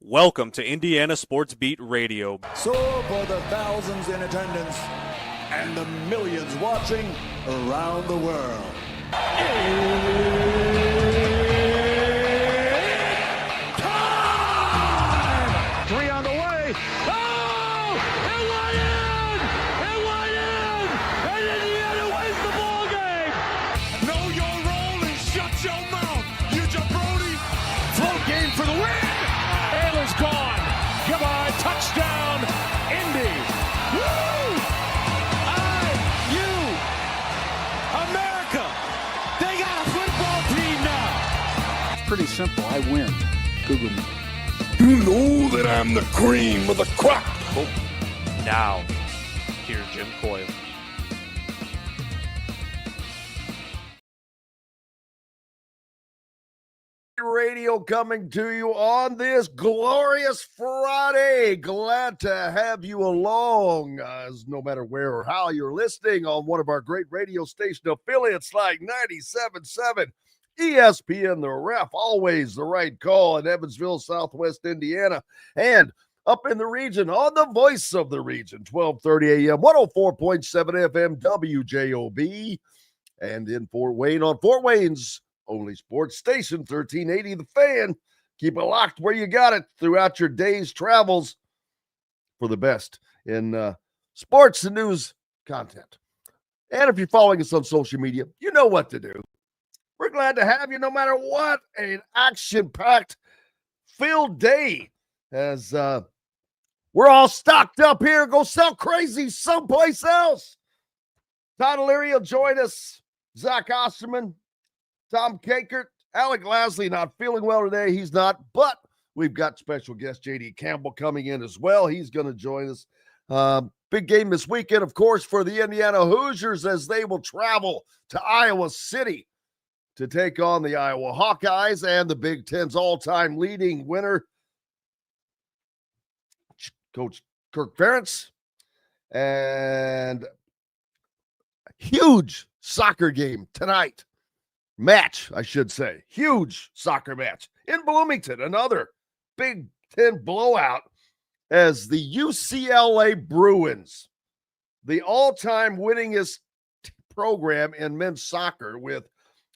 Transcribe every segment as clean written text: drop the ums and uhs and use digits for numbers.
Welcome to Indiana Sports Beat Radio. So for the thousands in attendance and the millions watching around the world. Time! 3 on the way. Oh! It went in! It went in! And Indiana wins the ball game! Know your role and shut your mouth, you jabroni! Float game for the win! Ayler's gone. Goodbye. Touchdown, Indy. Woo! IU America. They got a football team now. It's pretty simple. I win. Google me. You know that I'm the cream of the crop. Now, here's Jim Coyle. Radio coming to you on this glorious Friday. Glad to have you along, as no matter where or how you're listening on one of our great radio station affiliates like 97.7 ESPN, the Ref, always the right call in Evansville, Southwest Indiana, and up in the region on the voice of the region, 1230 a.m., 104.7 FM WJOB, and in Fort Wayne on Fort Wayne's only sports station, 1380 The Fan. Keep it locked where you got it throughout your day's travels for the best in sports and news content. And if you're following us on social media, you know what to do. We're glad to have you no matter what. An action-packed filled day as we're all stocked up here. Go sell crazy someplace else. Todd and Leary will join us. Zach Osterman, Tom Kakert, Alec Lasley not feeling well today. He's not, but we've got special guest J.D. Campbell coming in as well. He's going to join us. Big game this weekend, of course, for the Indiana Hoosiers as they will travel to Iowa City to take on the Iowa Hawkeyes and the Big Ten's all-time leading winner, Coach Kirk Ferentz. And a huge soccer game tonight. Match, I should say. Huge soccer match in Bloomington. Another Big Ten blowout as the UCLA Bruins, the all-time winningest program in men's soccer with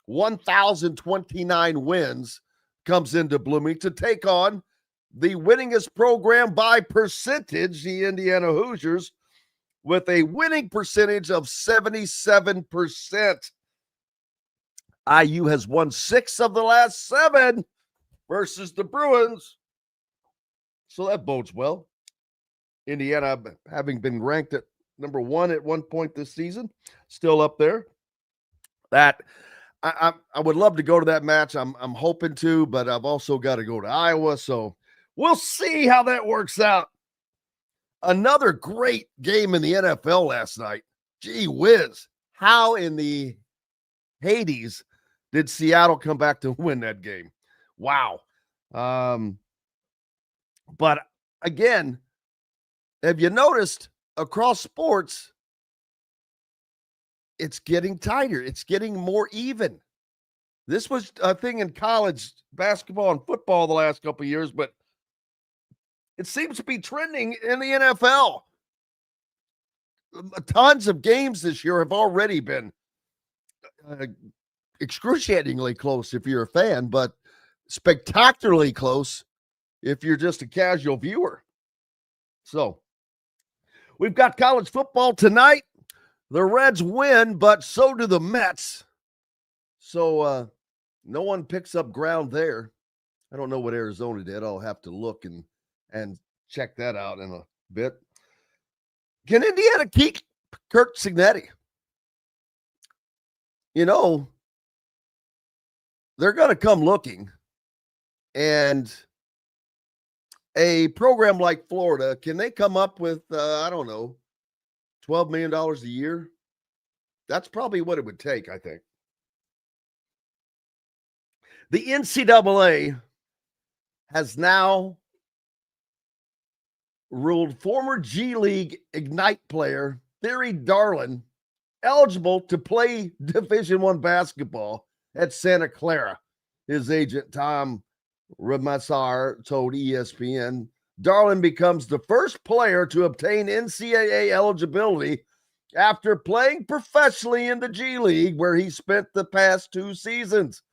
1,029 wins, comes into Bloomington to take on the winningest program by percentage, the Indiana Hoosiers, with a winning percentage of 77%. IU has won 6 of the last 7 versus the Bruins. So that bodes well. Indiana, having been ranked at number 1 at one point this season, still up there. That I would love to go to that match. I'm hoping to, but I've also got to go to Iowa. So we'll see how that works out. Another great game in the NFL last night. Gee whiz. How in the Hades did Seattle come back to win that game? Wow. But again, have you noticed across sports, it's getting tighter. It's getting more even. This was a thing in college basketball and football the last couple of years, but it seems to be trending in the NFL. Tons of games this year have already been excruciatingly close if you're a fan, but spectacularly close if you're just a casual viewer. So we've got college football tonight. The Reds win, but so do the Mets. So no one picks up ground there. I don't know what Arizona did. I'll have to look and check that out in a bit. Can Indiana keep Curt Cignetti? You know, they're going to come looking. And a program like Florida, can they come up with, I don't know, $12 million a year? That's probably what it would take, I think. The NCAA has now ruled former G League Ignite player Leary eligible to play Division I basketball at Santa Clara. His agent, Tom Ramasar told ESPN. Darling becomes the first player to obtain NCAA eligibility after playing professionally in the G League, where he spent the past 2 seasons.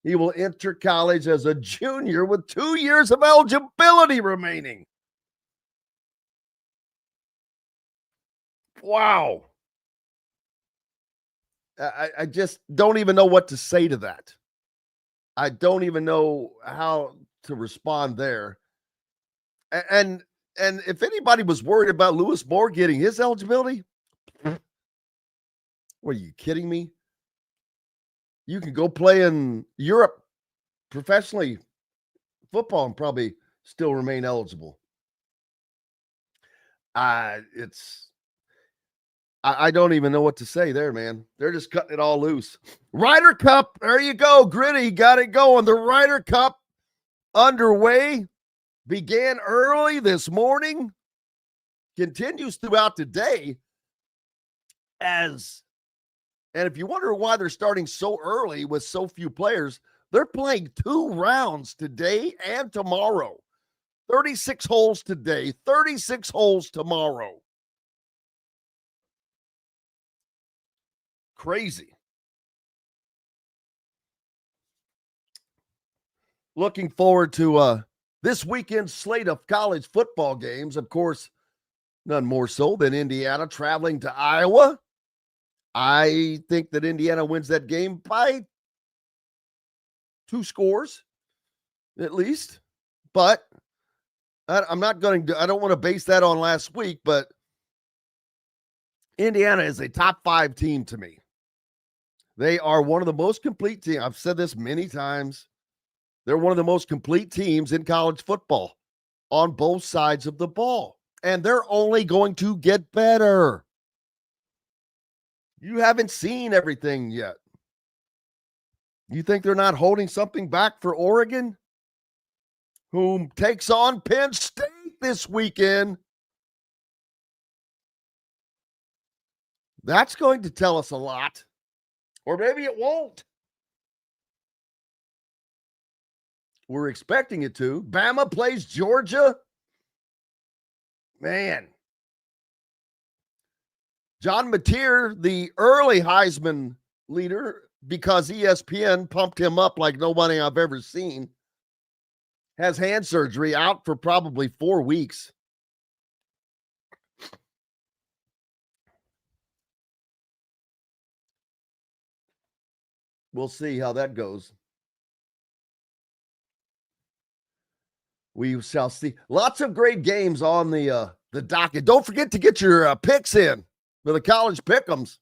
He will enter college as a junior with 2 years of eligibility remaining. Wow. I just don't even know what to say to that. I don't even know how to respond there. And if anybody was worried about Lewis Moore getting his eligibility, what, are you kidding me? You can go play in Europe professionally football and probably still remain eligible. I don't even know what to say there, man. They're just cutting it all loose. Ryder Cup, there you go. Gritty got it going. The Ryder Cup underway. Began early this morning, continues throughout the day. And if you wonder why they're starting so early with so few players, they're playing 2 rounds today and tomorrow. 36 holes today, 36 holes tomorrow. Crazy. Looking forward to this weekend's slate of college football games. Of course, none more so than Indiana traveling to Iowa. I think that Indiana wins that game by 2 scores, at least. But I'm not going to, I don't want to base that on last week, but Indiana is a top 5 team to me. They are one of the most complete teams. I've said this many times. They're one of the most complete teams in college football on both sides of the ball. And they're only going to get better. You haven't seen everything yet. You think they're not holding something back for Oregon, whom takes on Penn State this weekend? That's going to tell us a lot. Or maybe it won't. We're expecting it to. Bama plays Georgia. Man. John Mateer, the early Heisman leader, because ESPN pumped him up like nobody I've ever seen, has hand surgery, out for probably 4 weeks. We'll see how that goes. We shall see. Lots of great games on the docket. Don't forget to get your picks in for the college pick'ems,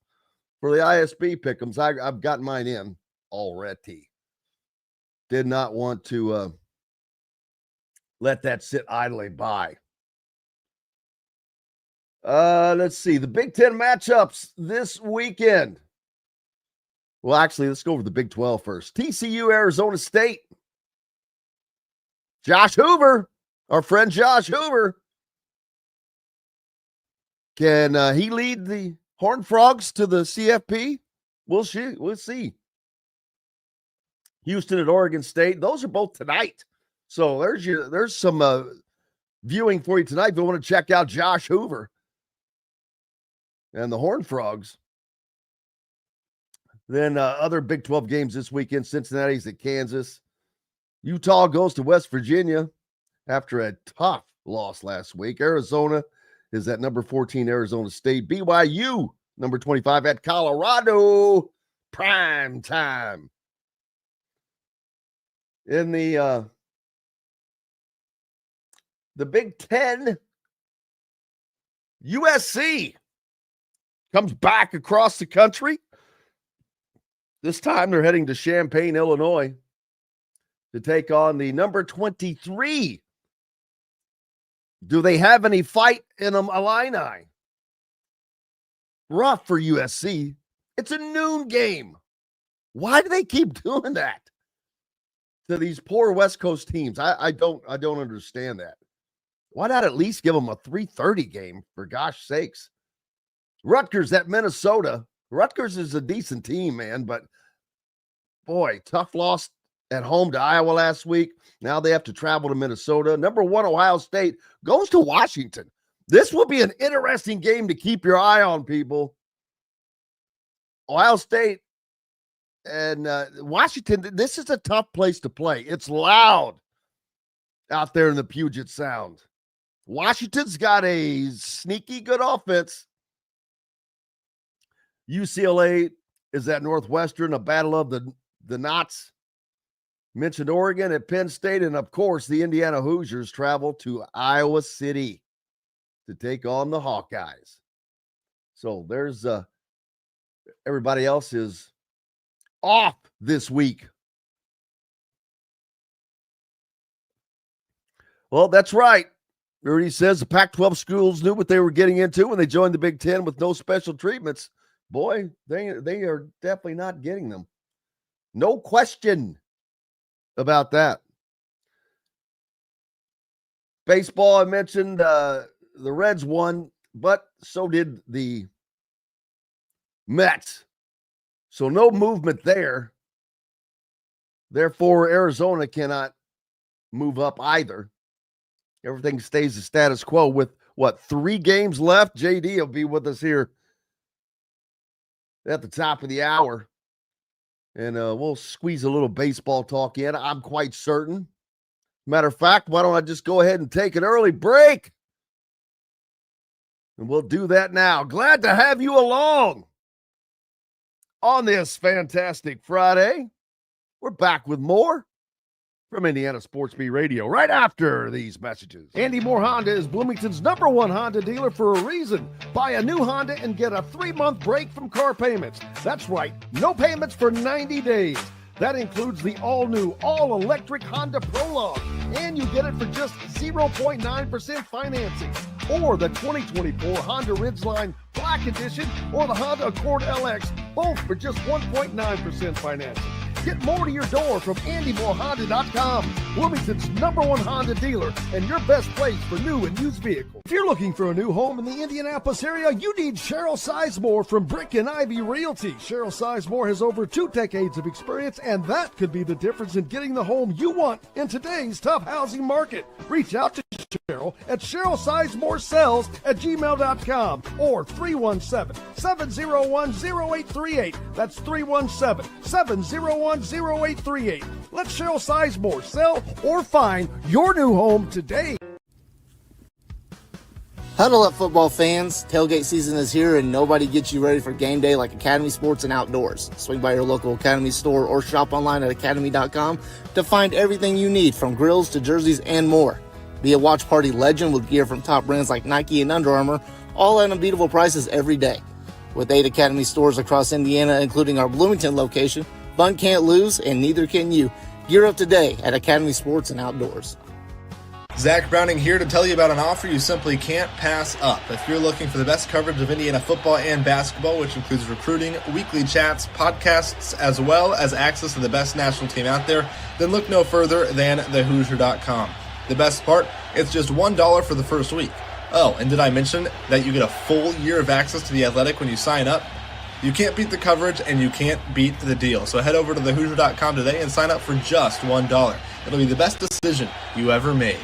for the ISB pick'ems. I've gotten mine in already. Did not want to let that sit idly by. Let's see. The Big Ten matchups this weekend. Well, actually, let's go over the Big 12 first. TCU, Arizona State. Josh Hoover, our friend Josh Hoover. Can he lead the Horned Frogs to the CFP? We'll see. Houston at Oregon State. Those are both tonight. So there's some viewing for you tonight if you want to check out Josh Hoover and the Horned Frogs. Then other Big 12 games this weekend. Cincinnati's at Kansas. Utah goes to West Virginia after a tough loss last week. Arizona is at number 14, Arizona State. BYU, number 25, at Colorado. Prime time. In the Big Ten, USC comes back across the country. This time they're heading to Champaign, Illinois, to take on the number 23. Do they have any fight in them, Illini? Rough for USC. It's a noon game. Why do they keep doing that to these poor West Coast teams? I don't understand that. Why not at least give them a 3:30 game, for gosh sakes? Rutgers at Minnesota. Rutgers is a decent team, man, but boy, tough loss at home to Iowa last week. Now they have to travel to Minnesota. Number 1, Ohio State goes to Washington. This will be an interesting game to keep your eye on, people. Ohio State and Washington, this is a tough place to play. It's loud out there in the Puget Sound. Washington's got a sneaky good offense. UCLA is at Northwestern, a battle of the Knots. Mentioned Oregon at Penn State, and of course, the Indiana Hoosiers travel to Iowa City to take on the Hawkeyes. So there's everybody else is off this week. Well, that's right. Leary says the Pac-12 schools knew what they were getting into when they joined the Big Ten with no special treatments. Boy, they are definitely not getting them. No question about that. Baseball, I mentioned the Reds won, but so did the Mets. So no movement there. Therefore, Arizona cannot move up either. Everything stays the status quo with, 3 games left? JD will be with us here at the top of the hour. And we'll squeeze a little baseball talk in, I'm quite certain. Matter of fact, why don't I just go ahead and take an early break? And we'll do that now. Glad to have you along on this fantastic Friday. We're back with more from Indiana Sports Beat Radio right after these messages. Andy Moore Honda is Bloomington's #1 Honda dealer for a reason. Buy a new Honda and get a 3-month break from car payments. That's right, no payments for 90 days. That includes the all-new, all-electric Honda Prologue, and you get it for just 0.9% financing. Or the 2024 Honda Ridgeline Black Edition or the Honda Accord LX, both for just 1.9% financing. Get more to your door from AndyMooreHonda.com, Bloomington's #1 Honda dealer and your best place for new and used vehicles. If you're looking for a new home in the Indianapolis area, you need Cheryl Sizemore from Brick and Ivy Realty. Cheryl Sizemore has over 2 decades of experience, and that could be the difference in getting the home you want in today's tough housing market. Reach out to Cheryl at CherylSizemore@gmail.com or 317-701-0838. That's 317-701-0838. Let Cheryl Sizemore sell or find your new home today. Huddle up, football fans. Tailgate season is here, and nobody gets you ready for game day like Academy Sports and Outdoors. Swing by your local Academy store or shop online at academy.com to find everything you need, from grills to jerseys and more. Be a watch party legend with gear from top brands like Nike and Under Armour, all at unbeatable prices every day. With 8 Academy stores across Indiana, including our Bloomington location, fun can't lose, and neither can you. Gear up today at Academy Sports and Outdoors. Zach Browning here to tell you about an offer you simply can't pass up. If you're looking for the best coverage of Indiana football and basketball, which includes recruiting, weekly chats, podcasts, as well as access to the best national team out there, then look no further than thehoosier.com. The best part, it's just $1 for the first week. Oh, and did I mention that you get a full year of access to The Athletic when you sign up? You can't beat the coverage, and you can't beat the deal. So head over to thehoosier.com today and sign up for just $1. It'll be the best decision you ever made.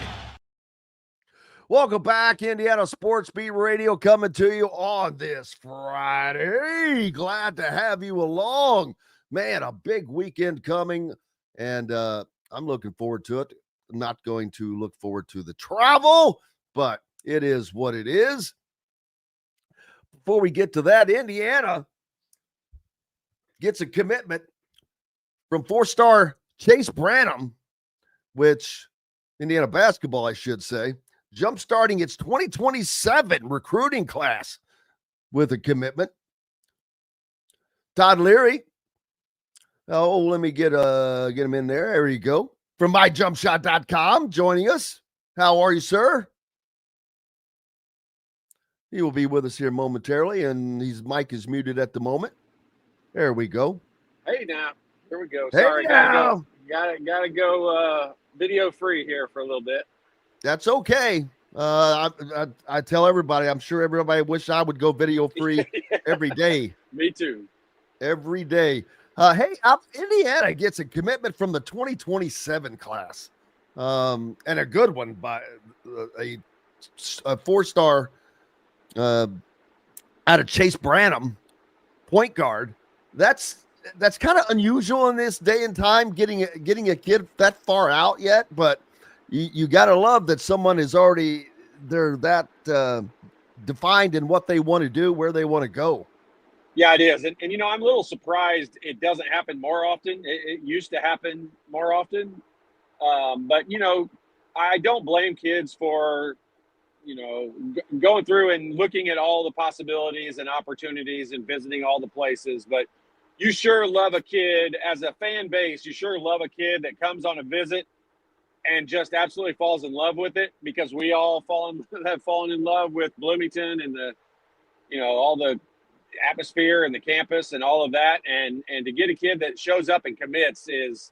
Welcome back, Indiana Sports Beat Radio, coming to you on this Friday. Glad to have you along. Man, a big weekend coming, and I'm looking forward to it. I'm not going to look forward to the travel, but it is what it is. Before we get to that, Indiana gets a commitment from 4-star Chase Branham, which Indiana basketball, I should say, jump-starting its 2027 recruiting class with a commitment. Todd Leary. Oh, let me get him in there. There you go. From myjumpshot.com, joining us. How are you, sir? He will be with us here momentarily, and his mic is muted at the moment. There we go. Hey, now. Here we go. Hey, Sorry, now. gotta go video free here for a little bit. That's okay. I tell everybody, I'm sure everybody wish I would go video free every day. Me too. Every day. Hey, Indiana gets a commitment from the 2027 class, and a good one by a 4-star out of Chase Branham, point guard. That's kind of unusual in this day and time, getting a kid that far out yet. But you got to love that someone is already they're that defined in what they want to do, where they want to go. Yeah, it is. And I'm a little surprised it doesn't happen more often. It used to happen more often. But, I don't blame kids for, going through and looking at all the possibilities and opportunities and visiting all the places. But you sure love a kid as a fan base. You sure love a kid that comes on a visit and just absolutely falls in love with it, because we all have fallen in love with Bloomington and all the atmosphere and the campus and all of that, and to get a kid that shows up and commits is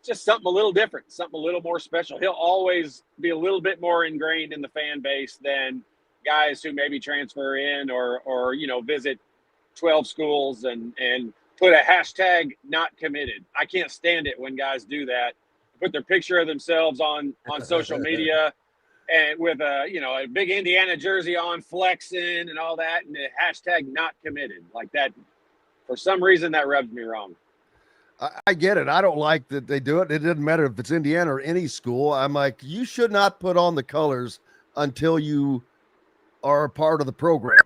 just something a little different, something a little more special. He'll always be a little bit more ingrained in the fan base than guys who maybe transfer in or visit 12 schools and put a hashtag not committed. I can't stand it when guys do that, put their picture of themselves on social media and with a big Indiana jersey on, flexing and all that, and the hashtag not committed like that. For some reason, that rubs me wrong. I get it. I don't like that they do it. It doesn't matter if it's Indiana or any school. I'm like, you should not put on the colors until you are a part of the program.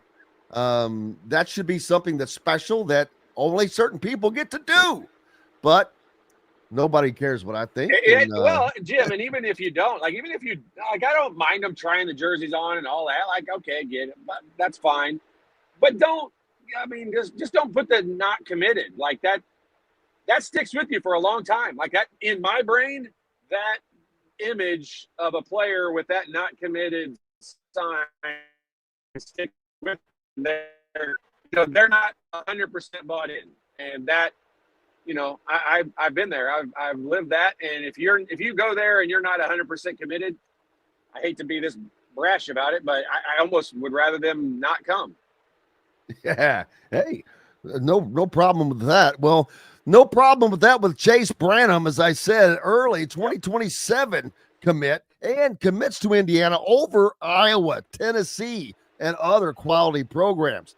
That should be something that's special that only certain people get to do. But nobody cares what I think. Well, Jim, and even if you don't, I don't mind them trying the jerseys on and all that. Okay, get it, but that's fine. But just don't put the not committed like that. That sticks with you for a long time. Like that in my brain, that image of a player with that not committed sign sticks with them. They're not 100% bought in, and that. I've been there. I've lived that. And if you go there and you're not 100% committed, I hate to be this brash about it, but I almost would rather them not come. Yeah. Hey, no problem with that. Well, no problem with that with Chase Branham, as I said early, 2027 commit and commits to Indiana over Iowa, Tennessee, and other quality programs.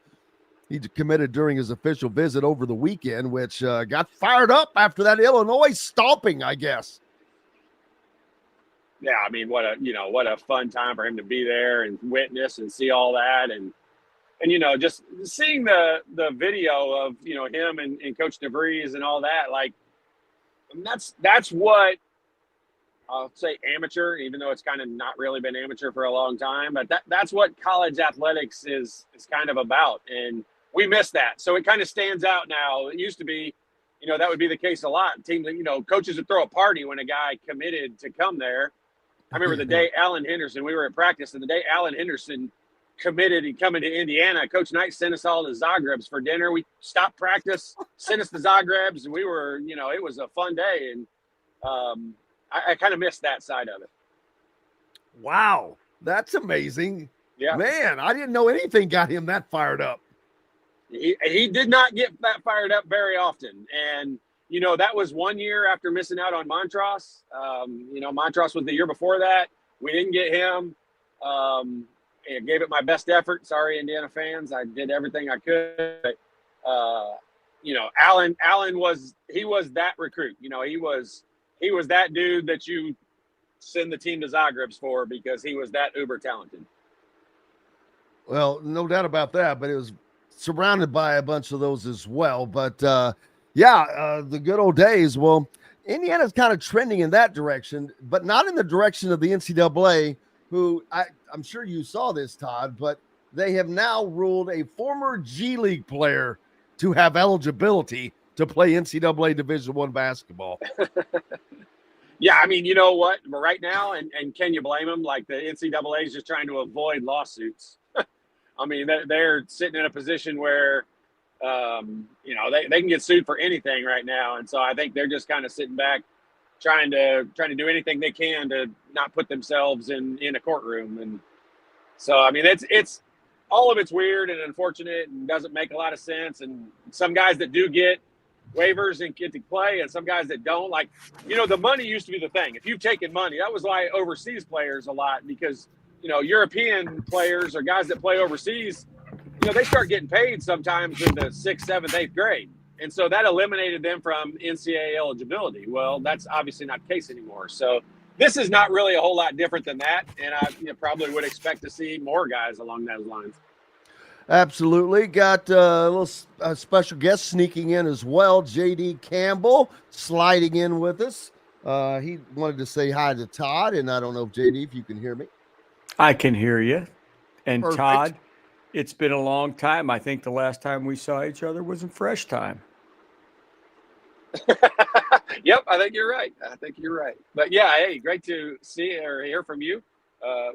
He committed during his official visit over the weekend, which got fired up after that Illinois stomping, I guess. Yeah, what a fun time for him to be there and witness and see all that, and just seeing the video of him and Coach DeVries and all that. Like, that's what I'll say amateur, even though it's kind of not really been amateur for a long time. But that's what college athletics is kind of about, and we miss that. So it kind of stands out now. It used to be, that would be the case a lot. Teams, coaches would throw a party when a guy committed to come there. I remember the day Alan Henderson, we were at practice, and the day Alan Henderson committed and coming to Indiana, Coach Knight sent us all to Zagreb's for dinner. We stopped practice, sent us to Zagreb's, and we were, it was a fun day. And I kind of missed that side of it. Wow. That's amazing. Yeah. Man, I didn't know anything got him that fired up. He did not get that fired up very often. And, that was 1 year after missing out on Montross. Montross was the year before that. We didn't get him. I gave it my best effort. Sorry, Indiana fans. I did everything I could. But, Allen was that recruit. He was that dude that you send the team to Zagreb's for, because he was that uber talented. Well, no doubt about that, but it was surrounded by a bunch of those as well. But the good old days. Well, Indiana's kind of trending in that direction, but not in the direction of the NCAA, who I'm sure you saw this, Todd, but they have now ruled a former G League player to have eligibility to play NCAA Division I basketball. Yeah, you know what? Right now, and can you blame them? Like, the NCAA is just trying to avoid lawsuits. They're sitting in a position where, they can get sued for anything right now. And so I think they're just kind of sitting back, trying to do anything they can to not put themselves in a courtroom. And so, it's all of it's weird and unfortunate and doesn't make a lot of sense. And some guys that do get waivers and get to play, and some guys that don't. Like, the money used to be the thing. If you've taken money, that was why overseas players a lot, because European players or guys that play overseas, they start getting paid sometimes in the 6th, 7th, 8th grade. And so that eliminated them from NCAA eligibility. Well, that's obviously not the case anymore. So this is not really a whole lot different than that. And I probably would expect to see more guys along those lines. Absolutely. Got a little special guest sneaking in as well. JD Campbell sliding in with us. He wanted to say hi to Todd, and I don't know if JD, if you can hear me. I can hear you. And Perfect. Todd, it's been a long time. I think the last time we saw each other was in Fresh Time. Yep, I think you're right. But yeah, hey, great to see or hear from you.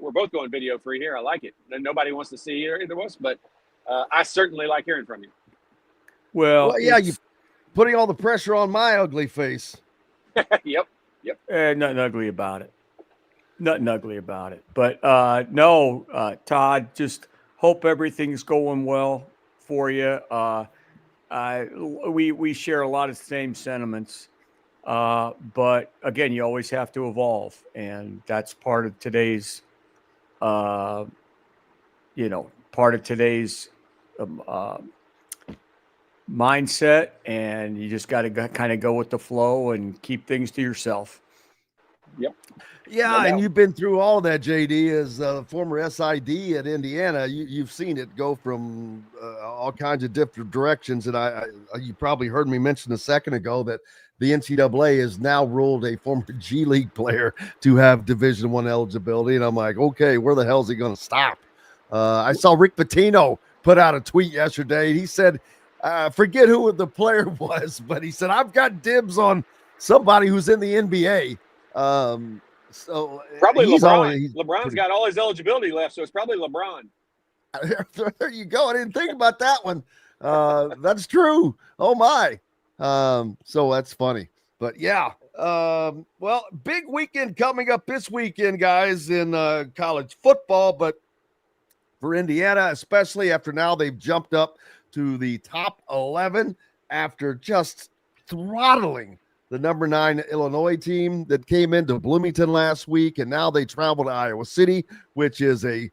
We're both going video free here. I like it. Nobody wants to see either of us, but I certainly like hearing from you. Well, yeah, you putting all the pressure on my ugly face. Yep. Nothing ugly about it. But no, Todd, just hope everything's going well for you. We share a lot of the same sentiments. But again, you always have to evolve, and that's part of today's, mindset, and you just got to kind of go with the flow and keep things to yourself. Yep. Yeah, and you've been through all that, JD, as former SID at Indiana. You've seen it go from all kinds of different directions, and you probably heard me mention a second ago that the NCAA has now ruled a former G League player to have Division I eligibility, and I'm like, okay, where the hell is he going to stop? I saw Rick Pitino put out a tweet yesterday. He said, forget who the player was, but he said, I've got dibs on somebody who's in the NBA. So probably LeBron. LeBron's got all his eligibility left, so it's probably LeBron. There you go. I didn't think about that one. That's true. Oh my. So that's funny. But yeah. Well, big weekend coming up this weekend, guys, in college football, but for Indiana, especially after now they've jumped up to the top 11 after just throttling the number 9 Illinois team that came into Bloomington last week, and now they travel to Iowa City, which is a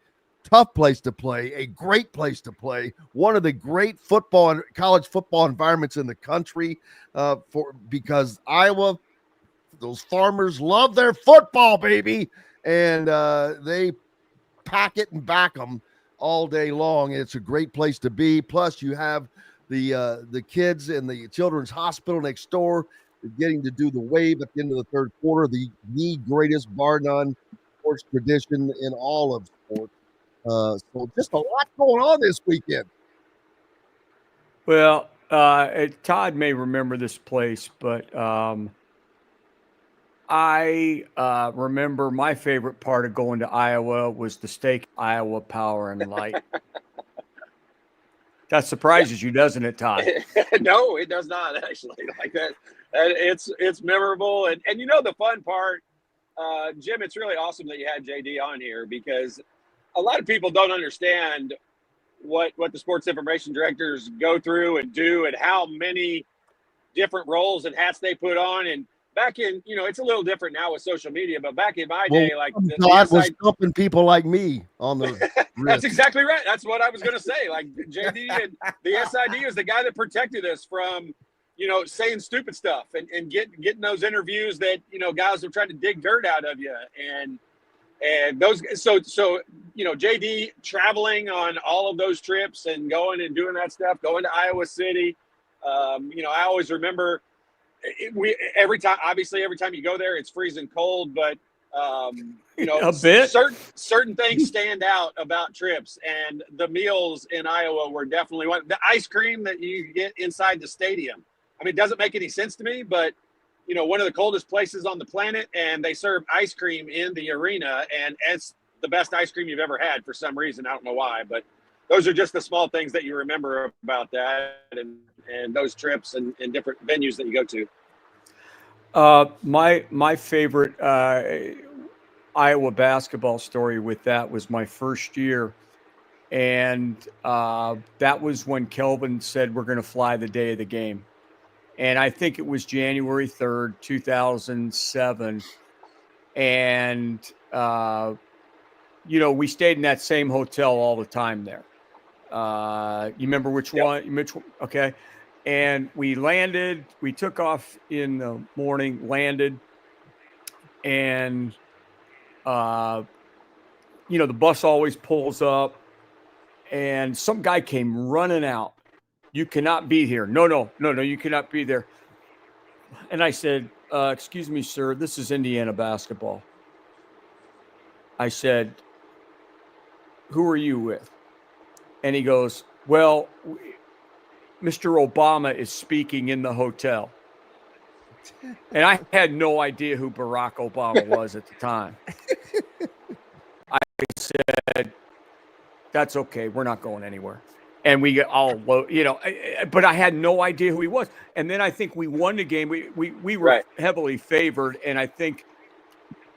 tough place to play, a great place to play, one of the great football and college football environments in the country, because Iowa, those farmers love their football, baby, and they pack it and back them all day long. It's a great place to be. Plus, you have the kids in the Children's Hospital next door getting to do the wave at the end of the third quarter, the greatest bar none sports tradition in all of sports. So just a lot going on this weekend. Well, Todd may remember this place, but I remember my favorite part of going to Iowa was the steak, Iowa Power and Light. That surprises you, doesn't it, Todd? No, it does not, actually. Like that. It's memorable. And the fun part, Jim, it's really awesome that you had JD on here, because a lot of people don't understand what the sports information directors go through and do, and how many different roles and hats they put on. And back in, it's a little different now with social media, but back in my day, like Todd was dumping people like me on the That's exactly right. That's what I was going to say. Like JD and the SID is the guy that protected us from, saying stupid stuff and getting those interviews that, guys are trying to dig dirt out of you. And those, so JD traveling on all of those trips and going and doing that stuff, going to Iowa City. I always remember every time you go there, it's freezing cold, but a bit. Certain things stand out about trips, and the meals in Iowa were definitely one. The ice cream that you get inside the stadium. I mean, it doesn't make any sense to me, but one of the coldest places on the planet, and they serve ice cream in the arena, and it's the best ice cream you've ever had for some reason. I don't know why, but those are just the small things that you remember about that and those trips and different venues that you go to. My favorite Iowa basketball story with that was my first year, and that was when Kelvin said we're going to fly the day of the game. and I think it was January 3rd, 2007. And, we stayed in that same hotel all the time there. You remember which one? Okay. And we landed, we took off in the morning, landed, and, the bus always pulls up, and some guy came running out. You cannot be here. No, you cannot be there. And I said, excuse me, sir, this is Indiana basketball. I said, who are you with? And he goes, well, Mr. Obama is speaking in the hotel. And I had no idea who Barack Obama was at the time. I said, that's okay. We're not going anywhere. And we get all, but I had no idea who he was. And then I think we won the game. We were heavily favored. And I think,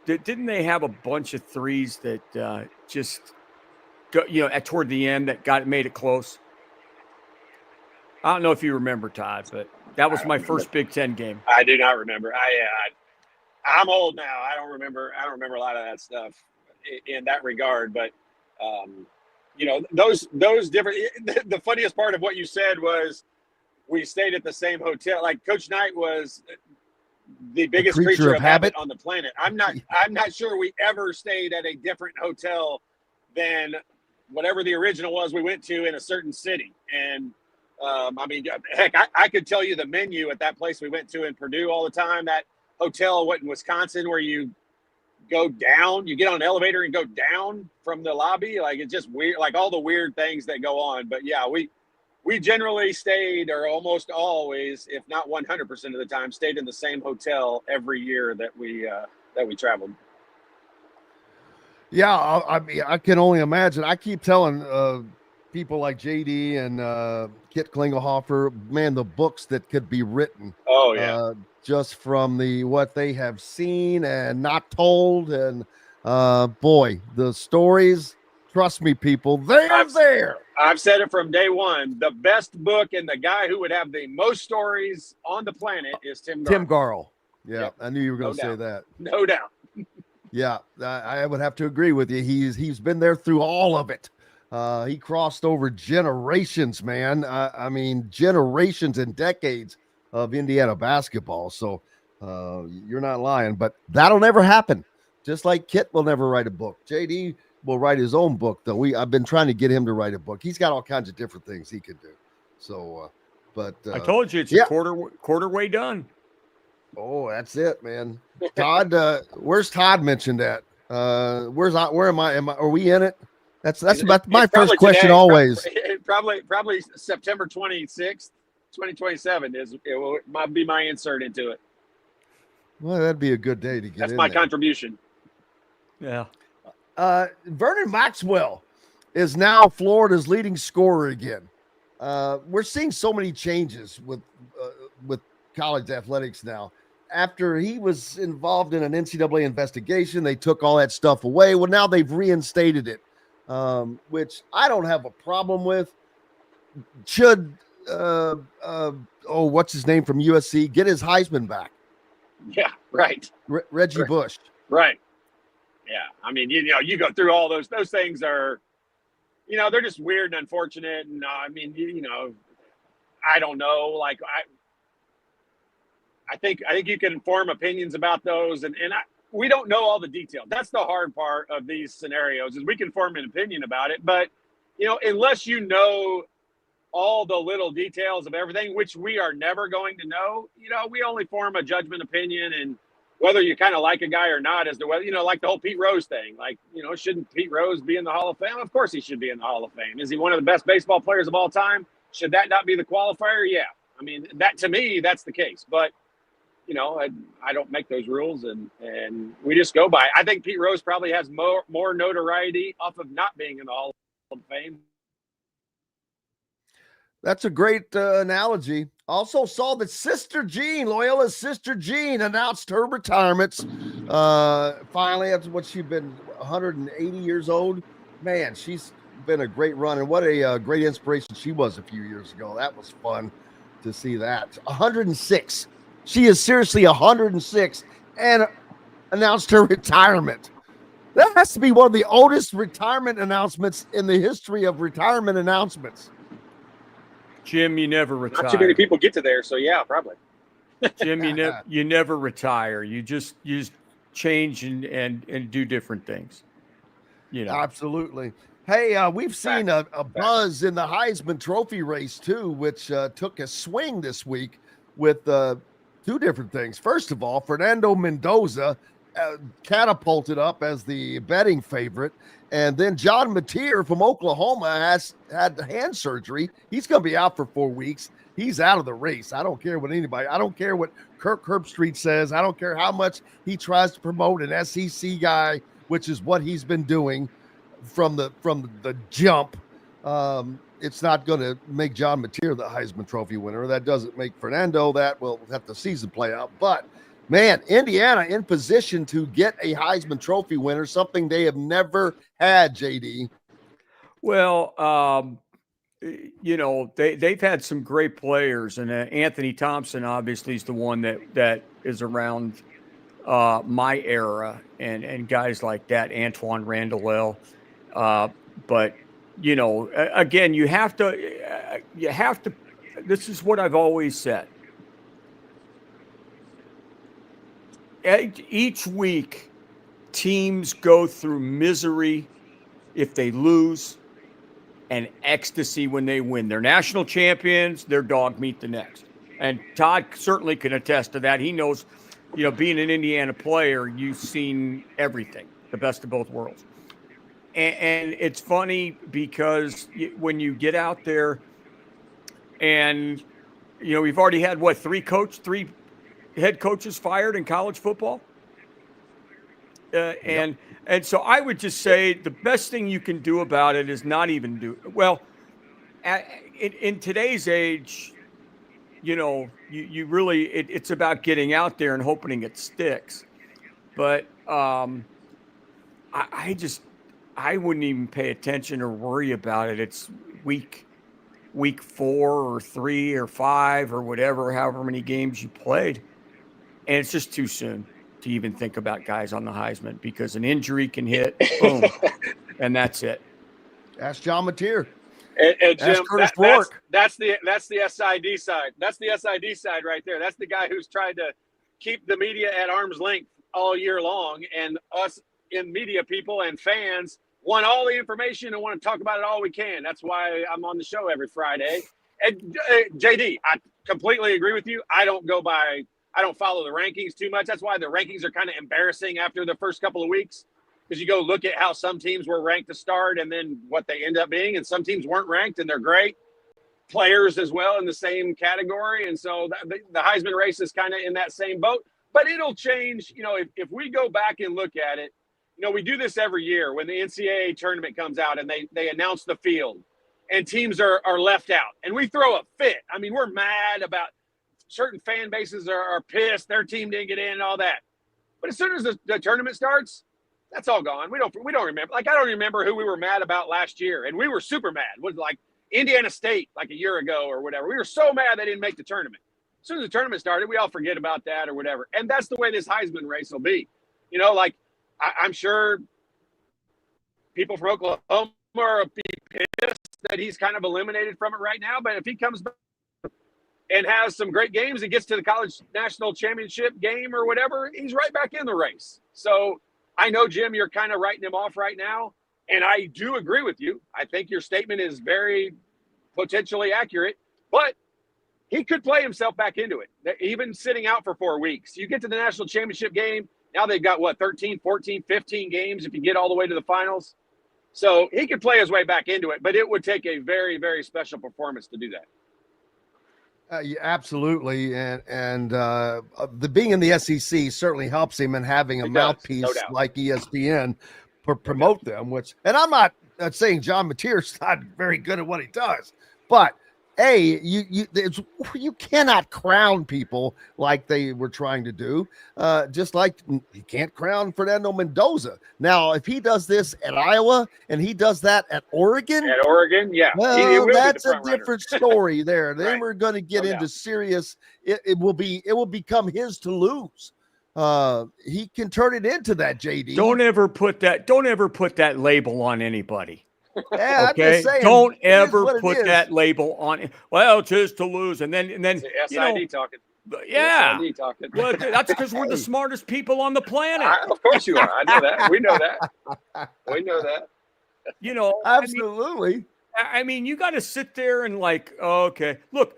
didn't they have a bunch of threes that just, toward the end that made it close? I don't know if you remember, Todd, but that was my first Big Ten game. I do not remember. I'm old now. I don't remember a lot of that stuff in that regard. But those different. The funniest part of what you said was we stayed at the same hotel. Like Coach Knight was the biggest creature of habit on the planet. I'm not sure we ever stayed at a different hotel than whatever the original was we went to in a certain city. And heck, I could tell you the menu at that place we went to in Purdue all the time. That hotel in Wisconsin where you go down, you get on an elevator and go down from the lobby. Like, it's just weird, like all the weird things that go on. But yeah, we generally stayed, or almost always, if not 100% of the time, stayed in the same hotel every year that we traveled. Yeah, I can only imagine. I keep telling people like JD and Kit Klingelhofer, man, the books that could be written. Oh yeah. Just from what they have seen and not told, and boy, the stories. Trust me, people, they're there. I've said it from day one. The best book and the guy who would have the most stories on the planet is Tim Garl. Tim Garl. Yeah, yep. I knew you were going to say that. No doubt. Yeah, I would have to agree with you. He's been there through all of it. He crossed over generations, man. I mean, generations and decades of Indiana basketball. So you're not lying, but that'll never happen. Just like Kit will never write a book. JD will write his own book, though. I've been trying to get him to write a book. He's got all kinds of different things he can do. So, but I told you it's a quarter way done. Oh, that's it, man. Todd, where's Todd mentioned at? Where am I? Are we in it? That's about my first question today, always. Probably September 26th, 2027 might be my insert into it. Well, that'd be a good day to get That's in my there. contribution. Yeah. Vernon Maxwell is now Florida's leading scorer again. We're seeing so many changes with college athletics now. After he was involved in an NCAA investigation, they took all that stuff away. Well, now they've reinstated it, which I don't have a problem with. Should what's his name from USC get his Heisman back? Yeah, right. Reggie Bush. Right. Yeah. I mean, you go through all those things are, they're just weird and unfortunate. And I mean, I don't know. Like I think you can form opinions about those, and we don't know all the details. That's the hard part of these scenarios, is we can form an opinion about it, but unless you know all the little details of everything, which we are never going to know, we only form a judgment opinion, and whether you kind of like a guy or not as to whether, like the whole Pete Rose thing, like, shouldn't Pete Rose be in the Hall of Fame? Of course he should be in the Hall of Fame. Is he one of the best baseball players of all time? Should that not be the qualifier? Yeah. I mean, that to me, that's the case. But, I don't make those rules, and we just go by. I think Pete Rose probably has more notoriety off of not being in the Hall of Fame. That's a great analogy. Also saw that Sister Jean, Loyola's Sister Jean, announced her retirements. Finally, after what she'd been 180 years old. Man, she's been a great run, and what a great inspiration she was a few years ago. That was fun to see that. 106. She is seriously 106 and announced her retirement. That has to be one of the oldest retirement announcements in the history of retirement announcements. Jim, you never retire. Not too many people get to there, so yeah, probably. Jim, you never retire. You just change and do different things. You know. Absolutely. Hey, we've seen a buzz in the Heisman Trophy race too, which took a swing this week with two different things. First of all, Fernando Mendoza catapulted up as the betting favorite, and then John Mateer from Oklahoma has had hand surgery. He's going to be out for 4 weeks. He's out of the race. I don't care what Kirk Herbstreit says. I don't care how much he tries to promote an SEC guy, which is what he's been doing from the jump. It's not going to make John Mateer the Heisman Trophy winner. That doesn't make Fernando that. We'll have the season play out. But, man, Indiana in position to get a Heisman Trophy winner, something they have never had, JD. Well, you know, they've had some great players, and Anthony Thompson obviously is the one that is around my era, and guys like that, Antoine Randall. But you know, again, you have to. This is what I've always said. Each week, teams go through misery if they lose, and ecstasy when they win. They're national champions. They're dog meat the next. And Todd certainly can attest to that. He knows, you know, being an Indiana player, you've seen everything, the best of both worlds. And it's funny because when you get out there and, you know, we've already had, three head coaches fired in college football. And so I would just say the best thing you can do about it is not even do – well, in today's age, you know, you really it's about getting out there and hoping it sticks. But I wouldn't even pay attention or worry about it. It's week 4 or 3 or 5 or whatever, however many games you played. And it's just too soon to even think about guys on the Heisman because an injury can hit, boom, and that's it. Ask John Mateer. And Jim, that's the SID side. That's the SID side right there. That's the guy who's tried to keep the media at arm's length all year long, and us in media people and fans want all the information and want to talk about it all we can. That's why I'm on the show every Friday. And JD, I completely agree with you. I don't follow the rankings too much. That's why the rankings are kind of embarrassing after the first couple of weeks, because you go look at how some teams were ranked to start and then what they end up being, and some teams weren't ranked and they're great players as well in the same category. And so the Heisman race is kind of in that same boat, but it'll change. You know, if we go back and look at it, you know, we do this every year when the NCAA tournament comes out and they announce the field and teams are left out and we throw a fit. I mean, we're mad about certain fan bases are pissed their team didn't get in and all that. But as soon as the tournament starts, that's all gone. We don't remember. Like, I don't remember who we were mad about last year, and we were super mad. It was like Indiana State like a year ago or whatever. We were so mad they didn't make the tournament. As soon as the tournament started, we all forget about that or whatever. And that's the way this Heisman race will be. You know, like I'm sure people from Oklahoma are pissed that he's kind of eliminated from it right now. But if he comes back and has some great games and gets to the college national championship game or whatever, he's right back in the race. So I know, Jim, you're kind of writing him off right now, and I do agree with you. I think your statement is very potentially accurate, but he could play himself back into it, even sitting out for 4 weeks. You get to the national championship game, now they've got, 13, 14, 15 games if you get all the way to the finals. So he could play his way back into it, but it would take a very, very special performance to do that. Yeah, absolutely, and the being in the SEC certainly helps him, and having a mouthpiece like ESPN promote them. And I'm not saying John Mateer's not very good at what he does, but hey, you cannot crown people like they were trying to do. Just like you can't crown Fernando Mendoza. Now, if he does this at Iowa and he does that at Oregon, yeah, well, that's a different story there. Then Right. we're going to get No into doubt. serious. It will become his to lose. He can turn it into that, JD. Don't ever put that label on anybody. Yeah, Okay, I'm just saying, don't it is ever what it put is. that label on it. Well, it's his to lose, and then It's you know, SID talking. yeah. SID talking. Well, that's because we're the smartest people on the planet. Of course you are. I know that. We know that. We know that. You know, Absolutely. I mean, you got to sit there and like, okay, look,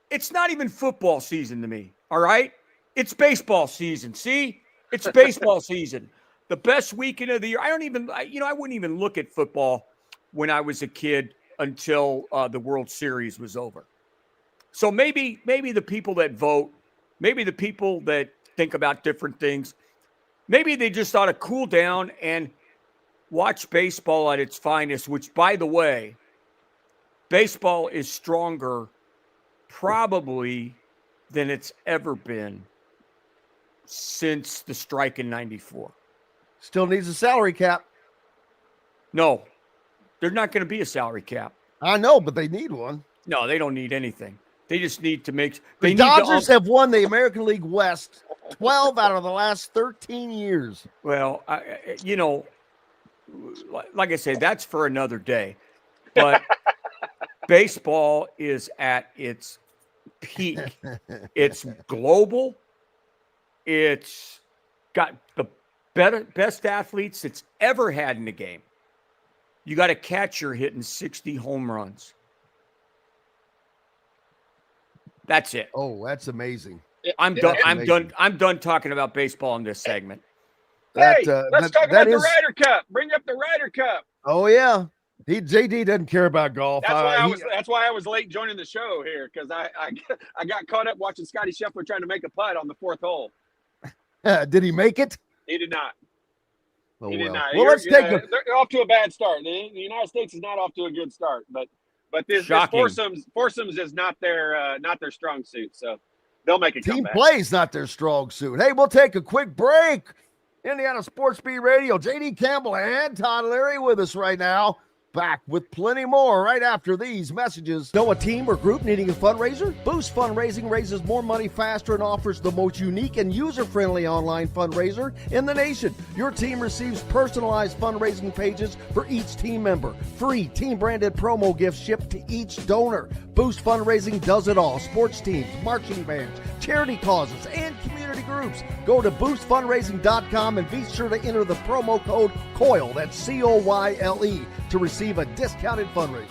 it's not even football season to me. All right, it's baseball season. See, it's baseball season. The best weekend of the year. I wouldn't even look at football when I was a kid until the World Series was over. So maybe the people that vote, maybe the people that think about different things, maybe they just ought to cool down and watch baseball at its finest, which, by the way, baseball is stronger probably than it's ever been since the strike in 94. Still needs a salary cap. No, there's not going to be a salary cap. I know, but they need one. No, they don't need anything. They just need to make. The Dodgers have won the American League West 12 out of the last 13 years. Well, like I said, that's for another day. But baseball is at its peak. It's global. It's got the best athletes it's ever had in the game. You got a catcher hitting 60 home runs. That's it. Oh, that's amazing. I'm done. I'm done talking about baseball in this segment. Let's talk about the Ryder Cup. Bring up the Ryder Cup. Oh yeah, JD doesn't care about golf. That's why I was late joining the show here, because I got caught up watching Scotty Scheffler trying to make a putt on the fourth hole. Did he make it? He did not. Oh, he did not. Well, let's take a. They're off to a bad start. The United States is not off to a good start, but this foursomes is not their strong suit. So they'll make a Team comeback. play's not their strong suit. Hey, we'll take a quick break. Indiana Sports Beat Radio. JD Campbell and Todd Leary with us right now. Back with plenty more right after these messages. Know a team or group needing a fundraiser? Boost Fundraising raises more money faster and offers the most unique and user-friendly online fundraiser in the nation. Your team receives personalized fundraising pages for each team member. Free team-branded promo gifts shipped to each donor. Boost Fundraising does it all. Sports teams, marching bands, charity causes, and community groups. Go to boostfundraising.com and be sure to enter the promo code COYLE, that's COYLE, to receive a discounted fundraiser.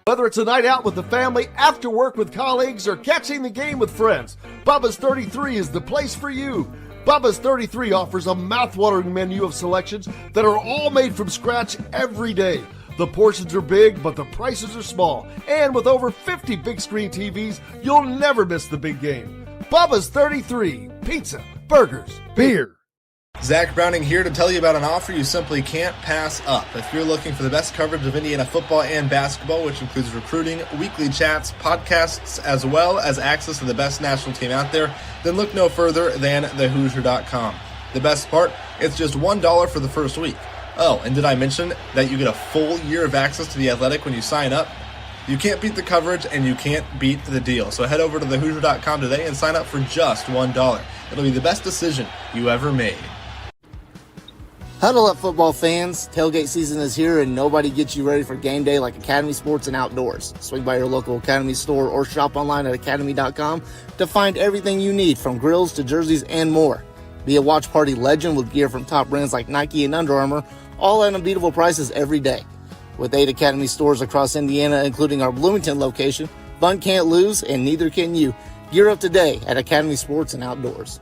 Whether it's a night out with the family, after work with colleagues, or catching the game with friends, Bubba's 33 is the place for you. Bubba's 33 offers a mouthwatering menu of selections that are all made from scratch every day. The portions are big, but the prices are small. And with over 50 big screen TVs, you'll never miss the big game. Bubba's 33, pizza, burgers, beer. Zach Browning here to tell you about an offer you simply can't pass up. If you're looking for the best coverage of Indiana football and basketball, which includes recruiting, weekly chats, podcasts, as well as access to the best national team out there, then look no further than thehoosier.com. The best part, it's just $1 for the first week. Oh, and did I mention that you get a full year of access to The Athletic when you sign up? You can't beat the coverage and you can't beat the deal. So head over to thehoosier.com today and sign up for just $1. It'll be the best decision you ever made. Huddle up, football fans. Tailgate season is here, and nobody gets you ready for game day like Academy Sports and Outdoors. Swing by your local Academy store or shop online at academy.com to find everything you need, from grills to jerseys and more. Be a watch party legend with gear from top brands like Nike and Under Armour, all at unbeatable prices every day. With 8 Academy stores across Indiana, including our Bloomington location, fun can't lose, and neither can you. Gear up today at Academy Sports and Outdoors.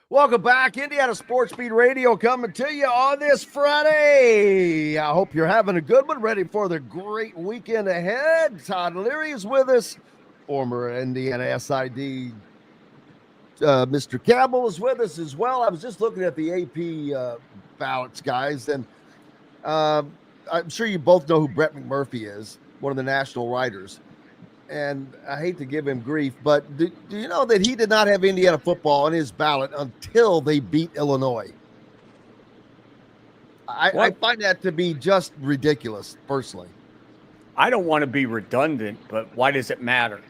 Welcome back. Indiana Sports Beat Radio coming to you on this Friday. I hope you're having a good one, ready for the great weekend ahead. Todd Leary is with us, former Indiana SID. Mr. Campbell is with us as well. I was just looking at the AP ballots, guys, and I'm sure you both know who Brett McMurphy is, one of the national writers. And I hate to give him grief, but do you know that he did not have Indiana football on his ballot until they beat Illinois? I find that to be just ridiculous, personally. I don't want to be redundant, but why does it matter?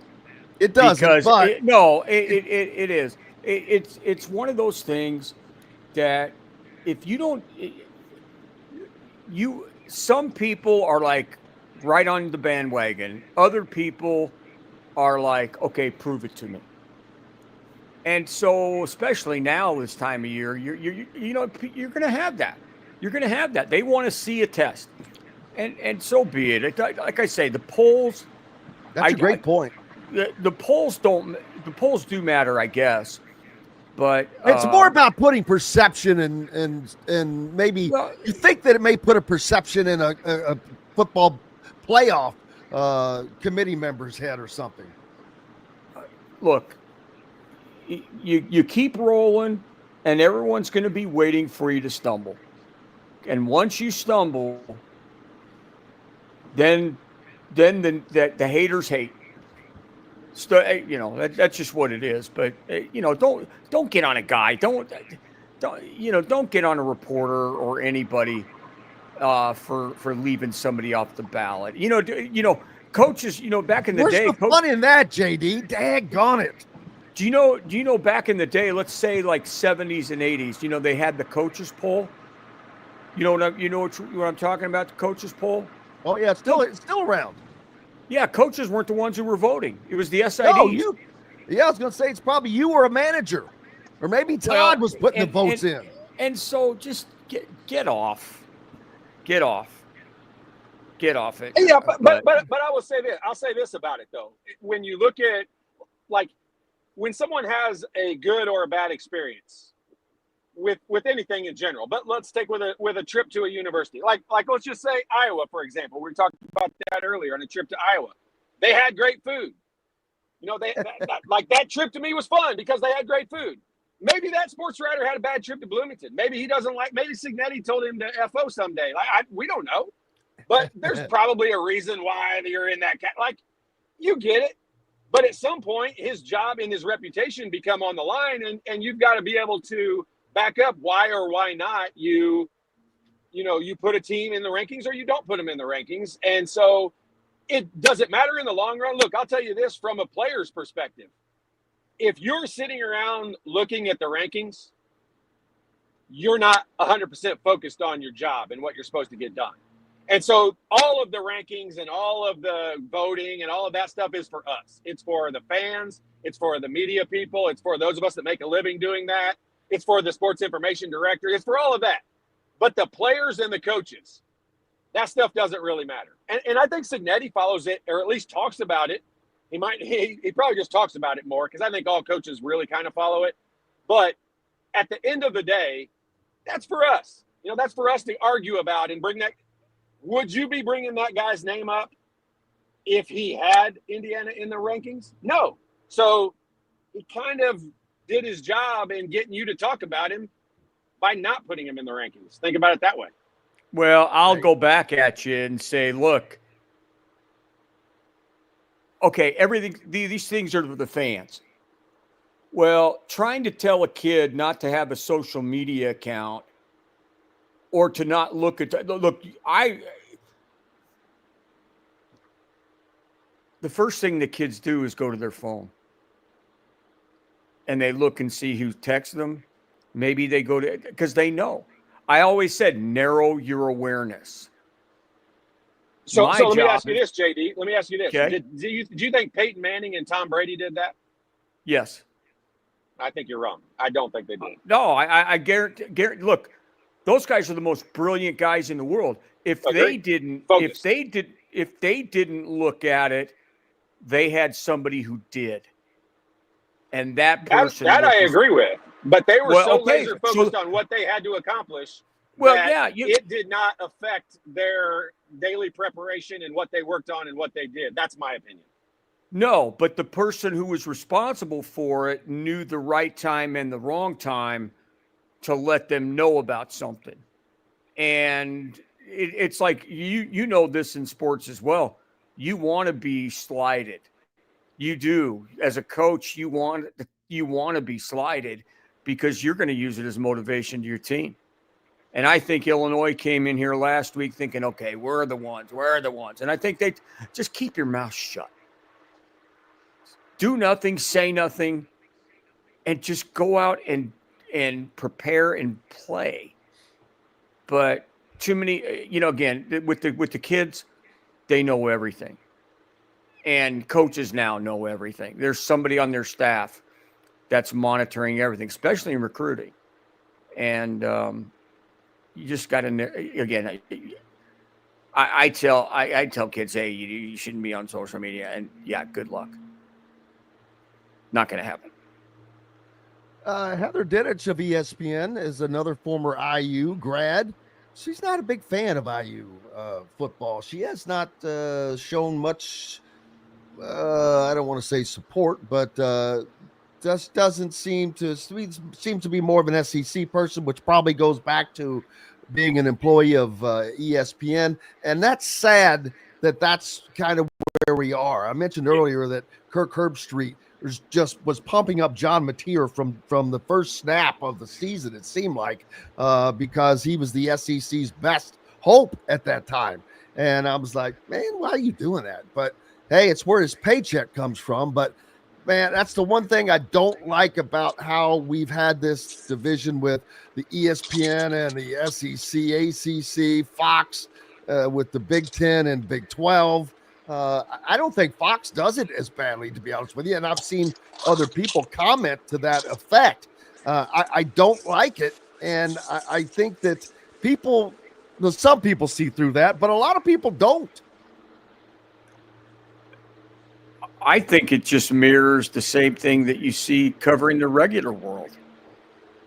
It does, because but it is. It's one of those things that if you don't, some people are like right on the bandwagon. Other people are like, okay, prove it to me. And so, especially now this time of year, you're going to have that. You're going to have that. They want to see a test, and so be it. Like I say, the polls. That's a great point. The polls don't. The polls do matter, I guess, but it's more about putting perception and maybe you think that it may put a perception in a football playoff committee member's head or something. Look, you keep rolling, and everyone's going to be waiting for you to stumble. And once you stumble, then the haters hate. That's just what it is. But don't get on a guy. Don't get on a reporter or anybody for leaving somebody off the ballot. Coaches. Back in the day, where's the fun in that, JD? Daggone it. Do you know back in the day? Let's say like 70s and 80s. They had the coaches poll. You know what I'm talking about? The coaches poll. Oh yeah, it's still around. Yeah, coaches weren't the ones who were voting. It was the SIDs. No, I was going to say it's probably you or a manager, or maybe Todd was putting the votes in. And so just get off it. Yeah, but I will say this. I'll say this about it though. When you look at when someone has a good or a bad experience with anything in general, but let's take with a trip to a university, like let's just say Iowa, for example. We talked about that earlier on a trip to Iowa. They had great food. That trip to me was fun because they had great food. Maybe that sports writer had a bad trip to Bloomington. Maybe he doesn't maybe Cignetti told him to FO someday. We don't know, but there's probably a reason why you're in that you get it. But at some point, his job and his reputation become on the line, and you've got to be able to back up why or why not you put a team in the rankings or you don't put them in the rankings. And so it doesn't matter in the long run. Look, I'll tell you this from a player's perspective. If you're sitting around looking at the rankings, you're not 100% focused on your job and what you're supposed to get done. And so all of the rankings and all of the voting and all of that stuff is for us. It's for the fans. It's for the media people. It's for those of us that make a living doing that. It's for the sports information director. It's for all of that. But the players and the coaches, that stuff doesn't really matter. And I think Cignetti follows it, or at least talks about it. He probably just talks about it more because I think all coaches really kind of follow it. But at the end of the day, that's for us. That's for us to argue about and bring that. Would you be bringing that guy's name up if he had Indiana in the rankings? No. So he kind of did his job in getting you to talk about him by not putting him in the rankings. Think about it that way. Well, I'll go back at you and say, look, okay, these things are the fans. Well, trying to tell a kid not to have a social media account or to not look at the first thing the kids do is go to their phone and they look and see who texts them. Maybe they go to, because they know. I always said, narrow your awareness. So let me ask you this, JD. Let me ask you this. Okay. Do you think Peyton Manning and Tom Brady did that? Yes. I think you're wrong. I don't think they did. No, I guarantee. Look, those guys are the most brilliant guys in the world. If they didn't look at it, they had somebody who did. And that person. That I agree with. But they were laser focused on what they had to accomplish. It did not affect their daily preparation and what they worked on and what they did. That's my opinion. No, but the person who was responsible for it knew the right time and the wrong time to let them know about something. And it's like you know this in sports as well. You want to be slighted. You do. As a coach, you want to be slighted because you're going to use it as motivation to your team. And I think Illinois came in here last week thinking, okay, we're the ones. And I think they just keep your mouth shut. Do nothing, say nothing, and just go out and prepare and play. But too many, again, with the kids, they know everything. And coaches now know everything. There's somebody on their staff that's monitoring everything, especially in recruiting. And you just got to, again, I tell kids, hey, you shouldn't be on social media. And yeah, good luck. Not going to happen. Heather Dinich of ESPN is another former IU grad. She's not a big fan of IU football. She has not shown much, I don't want to say support, but just doesn't seems to be more of an SEC person, which probably goes back to being an employee of ESPN. And that's sad that's kind of where we are. I mentioned earlier that Kirk Herbstreit was pumping up John Mateer from the first snap of the season, it seemed like, because he was the SEC's best hope at that time. And I was like, man, why are you doing that? But hey, it's where his paycheck comes from. But man, that's the one thing I don't like about how we've had this division with the ESPN and the SEC, ACC, Fox, with the Big 10 and Big 12. I don't think Fox does it as badly, to be honest with you. And I've seen other people comment to that effect. I don't like it. And I think that some people see through that, but a lot of people don't. I think it just mirrors the same thing that you see covering the regular world.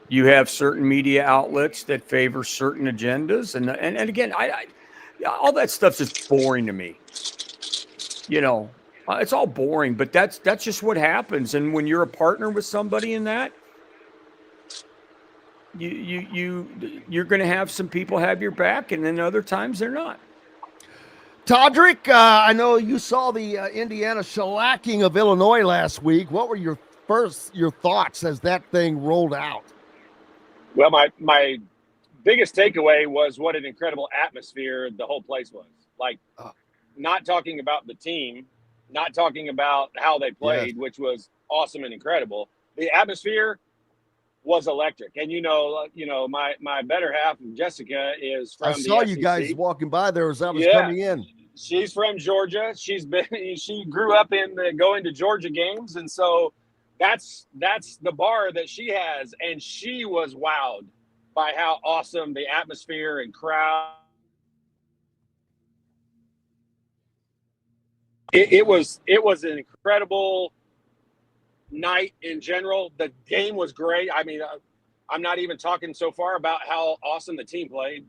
You have certain media outlets that favor certain agendas. And again, I all that stuff's just boring to me. It's all boring, but that's just what happens. And when you're a partner with somebody in that, you're going to have some people have your back, and then other times they're not. Toddrick, I know you saw the Indiana shellacking of Illinois last week. What were your thoughts as that thing rolled out? Well, my biggest takeaway was what an incredible atmosphere the whole place was. Like, not talking about the team, not talking about how they played, which was awesome and incredible. The atmosphere was electric. And, my better half, Jessica, is from the saw SEC. you guys walking by there as I was coming in. She's from Georgia. She grew up going to Georgia games. And so that's the bar that she has. And she was wowed by how awesome the atmosphere and crowd. It was an incredible night in general. The game was great. I mean, I'm not even talking so far about how awesome the team played.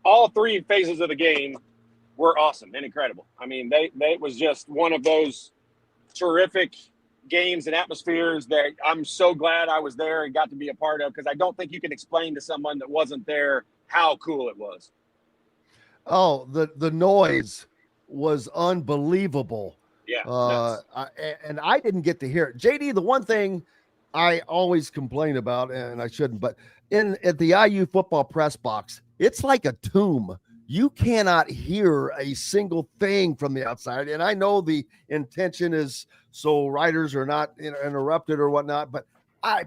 All three phases of the game were awesome and incredible. I mean, it was just one of those terrific games and atmospheres that I'm so glad I was there and got to be a part of, because I don't think you can explain to someone that wasn't there how cool it was. Oh, the noise was unbelievable. Yeah. And I didn't get to hear it. JD, the one thing I always complain about, and I shouldn't, but at the IU football press box, it's like a tomb. You cannot hear a single thing from the outside. And I know the intention is so writers are not interrupted or whatnot, but I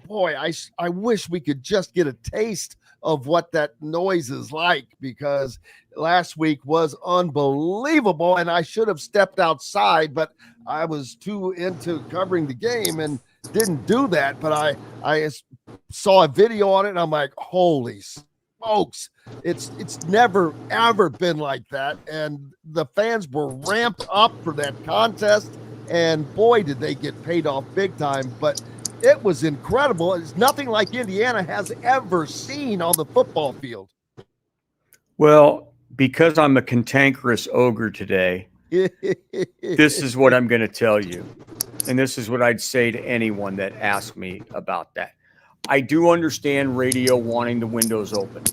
wish we could just get a taste of what that noise is like, because last week was unbelievable and I should have stepped outside, but I was too into covering the game and didn't do that. But I saw a video on it and I'm like, holy smokes, it's never ever been like that. And the fans were ramped up for that contest, and boy, did they get paid off big time. But it was incredible. It's nothing like Indiana has ever seen on the football field. Well, because I'm a cantankerous ogre today, this is what I'm going to tell you. And this is what I'd say to anyone that asks me about that. I do understand radio wanting the windows open.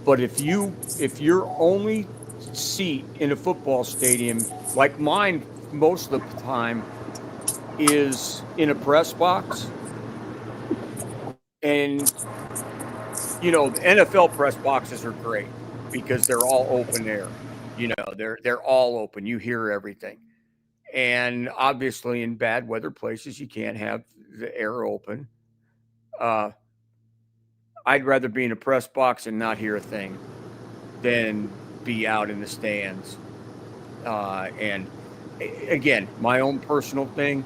But if your only seat in a football stadium, like mine most of the time, is in a press box, and the NFL press boxes are great because they're all open air. They're all open. You hear everything. And obviously in bad weather places, you can't have the air open. I'd rather be in a press box and not hear a thing than be out in the stands. And again, my own personal thing,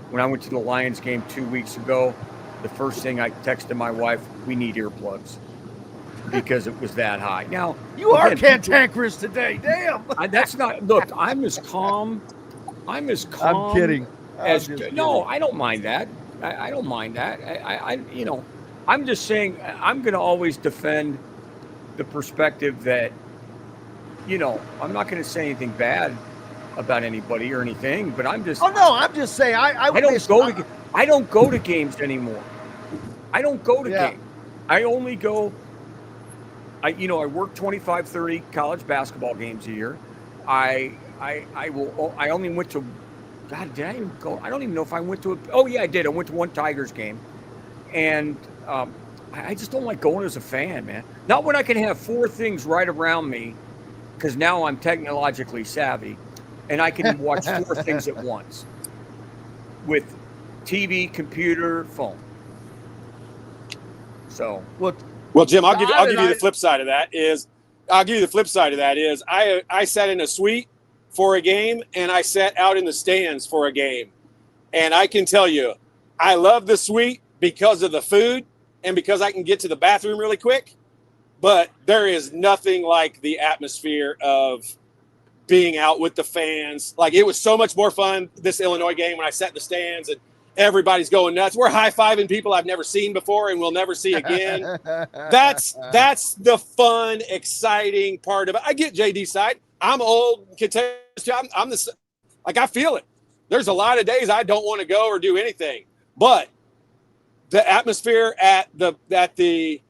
when I went to the Lions game 2 weeks ago, the first thing I texted my wife, we need earplugs, because it was that high. Now, You are cantankerous today. Damn. That's not, look, I'm as calm. I'm kidding. No, I don't mind that. I don't mind that. I'm just saying I'm going to always defend the perspective that, I'm not going to say anything bad about anybody or anything, but I'm just. Oh no, I'm just saying I don't go to games anymore. I don't go to games. I only go. I work 25, 30 college basketball games a year. I only went to. God, did I even go? I don't even know if I went to I did. I went to one Tigers game, and I just don't like going as a fan, man. Not when I can have four things right around me, because now I'm technologically savvy, and I can watch four things at once with TV, computer, phone. So well, Jim, I'll give you the flip side of that. I sat in a suite for a game, and I sat out in the stands for a game. And I can tell you, I love the suite because of the food and because I can get to the bathroom really quick. But there is nothing like the atmosphere of being out with the fans. Like, it was so much more fun this Illinois game when I sat in the stands and everybody's going nuts. We're high-fiving people I've never seen before and will never see again. That's the fun, exciting part of it. I get JD's side. I'm old. I'm the, like, I feel it. There's a lot of days I don't want to go or do anything, but the atmosphere at the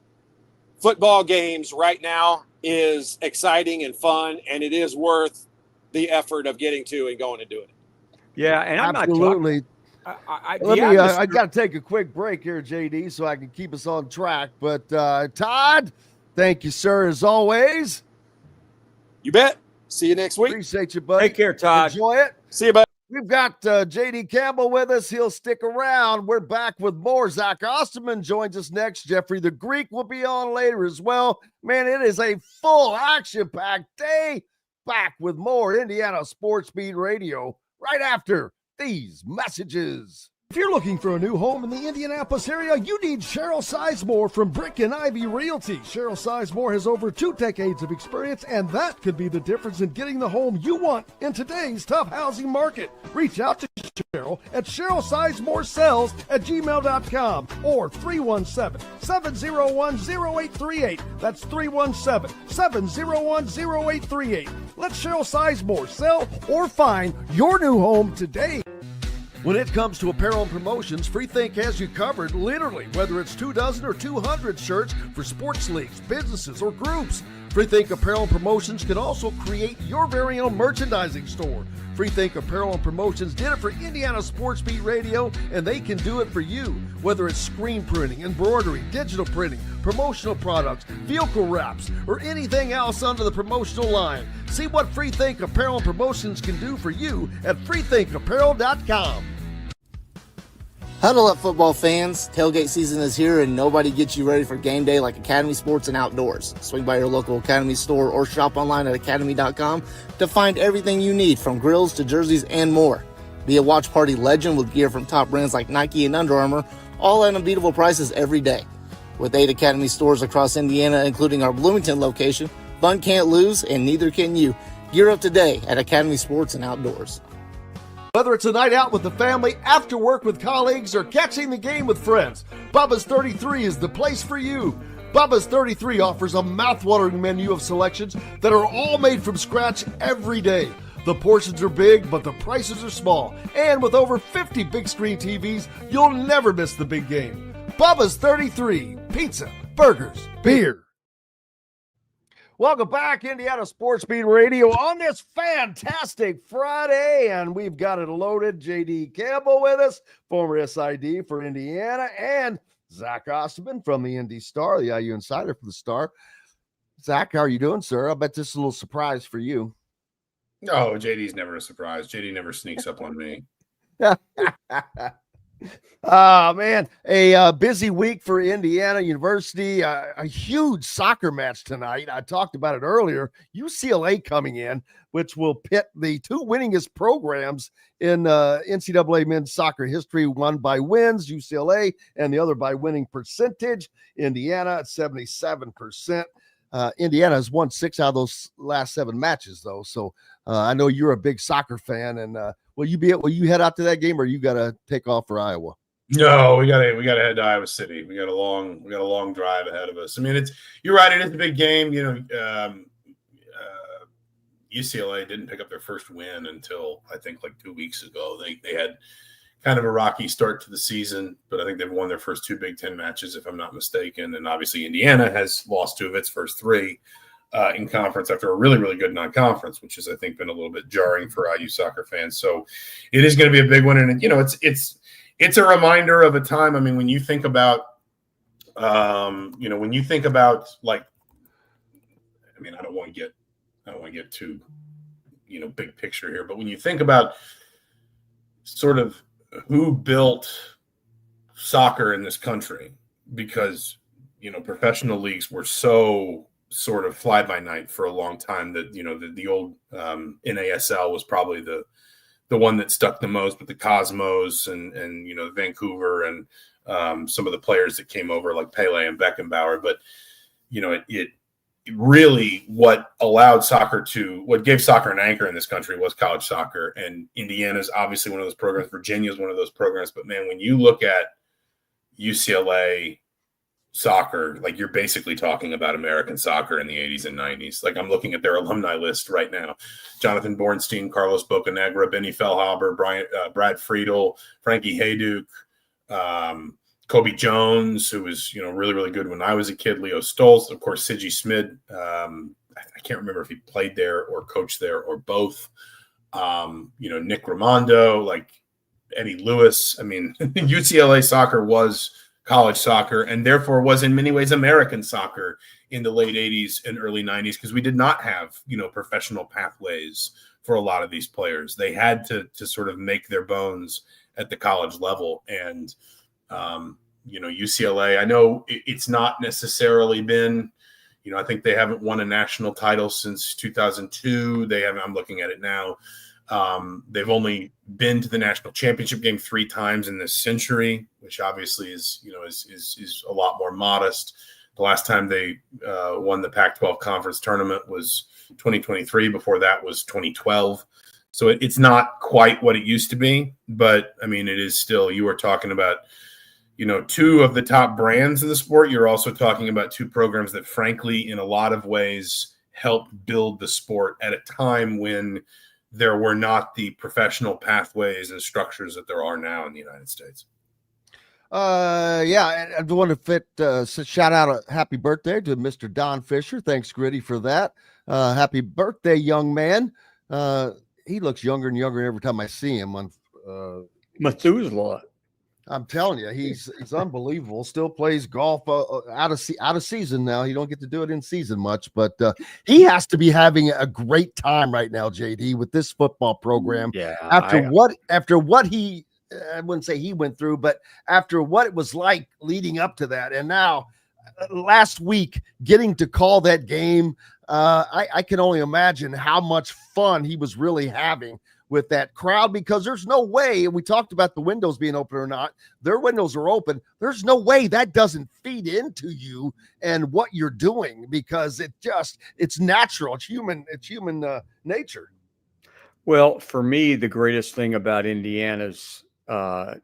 football games right now is exciting and fun, and it is worth the effort of getting to and going and doing it. Yeah, and I'm absolutely. I got to take a quick break here, JD, so I can keep us on track. But Todd, thank you, sir, as always. You bet. See you next week. Appreciate you, buddy. Take care, Todd. Enjoy it. See you, buddy. We've got JD Campbell with us. He'll stick around. We're back with more. Zach Osterman joins us next. Jeffrey the Greek will be on later as well. Man, it is a full action-packed day. Back with more Indiana Sports Beat Radio right after these messages. If you're looking for a new home in the Indianapolis area, you need Cheryl Sizemore from Brick and Ivy Realty. Cheryl Sizemore has over 2 decades of experience, and that could be the difference in getting the home you want in today's tough housing market. Reach out to Cheryl at CherylSizemore@gmail.com or 317-701-0838. That's 317-701-0838. Let Cheryl Sizemore sell or find your new home today. When it comes to apparel and promotions, Freethink has you covered, literally, whether it's 24 or 200 shirts for sports leagues, businesses, or groups. Freethink Apparel and Promotions can also create your very own merchandising store. Freethink Apparel and Promotions did it for Indiana Sports Beat Radio, and they can do it for you. Whether it's screen printing, embroidery, digital printing, promotional products, vehicle wraps, or anything else under the promotional line. See what Freethink Apparel and Promotions can do for you at freethinkapparel.com. Huddle up, football fans. Tailgate season is here, and nobody gets you ready for game day like Academy Sports and Outdoors. Swing by your local Academy store or shop online at academy.com to find everything you need, from grills to jerseys and more. Be a watch party legend with gear from top brands like Nike and Under Armour, all at unbeatable prices every day. With 8 Academy stores across Indiana, including our Bloomington location, fun can't lose, and neither can you. Gear up today at Academy Sports and Outdoors. Whether it's a night out with the family, after work with colleagues, or catching the game with friends, Bubba's 33 is the place for you. Bubba's 33 offers a mouthwatering menu of selections that are all made from scratch every day. The portions are big, but the prices are small. And with over 50 big screen TVs, you'll never miss the big game. Bubba's 33, pizza, burgers, beer. Welcome back, Indiana Sports Beat Radio, on this fantastic Friday, and we've got it loaded. J.D. Campbell with us, former SID for Indiana, and Zach Osterman from the Indy Star, the IU Insider for the Star. Zach, how are you doing, sir? I bet this is a little surprise for you. No, JD's never a surprise. JD never sneaks up on me. Oh, man, a busy week for Indiana University. A huge soccer match tonight. I talked about it earlier. UCLA coming in, which will pit the two winningest programs in NCAA men's soccer history, one by wins, UCLA, and the other by winning percentage. Indiana at 77%. Indiana has won 6 out of those last 7 matches, though. So I know you're a big soccer fan, and will you head out to that game, or you got to take off for Iowa? No, we gotta head to Iowa City. We got a long drive ahead of us. I mean, you're right. It is a big game. UCLA didn't pick up their first win until I think like 2 weeks ago. They had kind of a rocky start to the season, but I think they've won their first 2 Big Ten matches, if I'm not mistaken. And obviously Indiana has lost 2 of its first 3 in conference after a really, really good non-conference, which has, I think, been a little bit jarring for IU soccer fans. So it is going to be a big one. And, it's a reminder of a time. I mean, when you think about, like, I mean, I don't want to get too, big picture here, but when you think about sort of who built soccer in this country, because, professional leagues were so sort of fly by night for a long time that, the old NASL was probably the one that stuck the most, but the Cosmos and Vancouver and some of the players that came over like Pele and Beckenbauer. But, it really what gave soccer an anchor in this country was college soccer. And Indiana's obviously one of those programs. Virginia's one of those programs. But, man, when you look at UCLA soccer, like, you're basically talking about American soccer in the 80s and 90s. Like, I'm looking at their alumni list right now. Jonathan Bornstein, Carlos Bocanegra, Benny Fellhaber, Brad Friedel, Frankie Hayduke, Kobe Jones, who was, really, really good when I was a kid, Leo Stoltz, of course, Sigi Smid. I can't remember if he played there or coached there or both. Nick Raimondo, like Eddie Lewis. I mean, UCLA soccer was college soccer, and therefore was in many ways American soccer in the late 80s and early 90s, because we did not have, professional pathways for a lot of these players. They had to sort of make their bones at the college level. And, UCLA, I know it's not necessarily been, I think they haven't won a national title since 2002. I'm looking at it now. They've only been to the national championship game 3 times in this century, which obviously is a lot more modest. The last time they won the Pac-12 conference tournament was 2023. Before that was 2012. So it's not quite what it used to be, but I mean, it is still, you are talking about, 2 of the top brands in the sport. You're also talking about 2 programs that, frankly, in a lot of ways helped build the sport at a time when there were not the professional pathways and structures that there are now in the United States. Yeah, I want to shout out a happy birthday to Mr. Don Fisher. Thanks, Gritty, for that. Happy birthday, young man. He looks younger and younger every time I see him on Methuselah. I'm telling you, he's unbelievable. Still plays golf out of season now. He don't get to do it in season much, but he has to be having a great time right now, JD, with this football program. Yeah. After what he, I wouldn't say he went through, but after what it was like leading up to that, and now last week getting to call that game, I can only imagine how much fun he was really having with that crowd, because there's no way, and we talked about the windows being open or not, their windows are open. There's no way that doesn't feed into you and what you're doing, because it's natural. It's human nature. Well, for me, the greatest thing about Indiana's, rising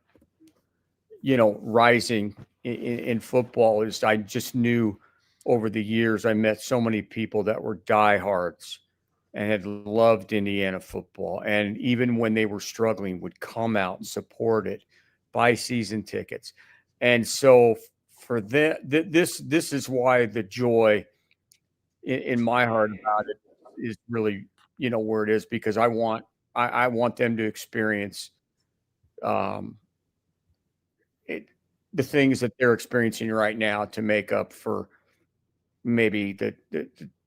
in football is I just knew over the years, I met so many people that were diehards and had loved Indiana football. And even when they were struggling, would come out and support it, buy season tickets. And so for this is why the joy in my heart about it is really, where it is, because I want them to experience the things that they're experiencing right now to make up for maybe the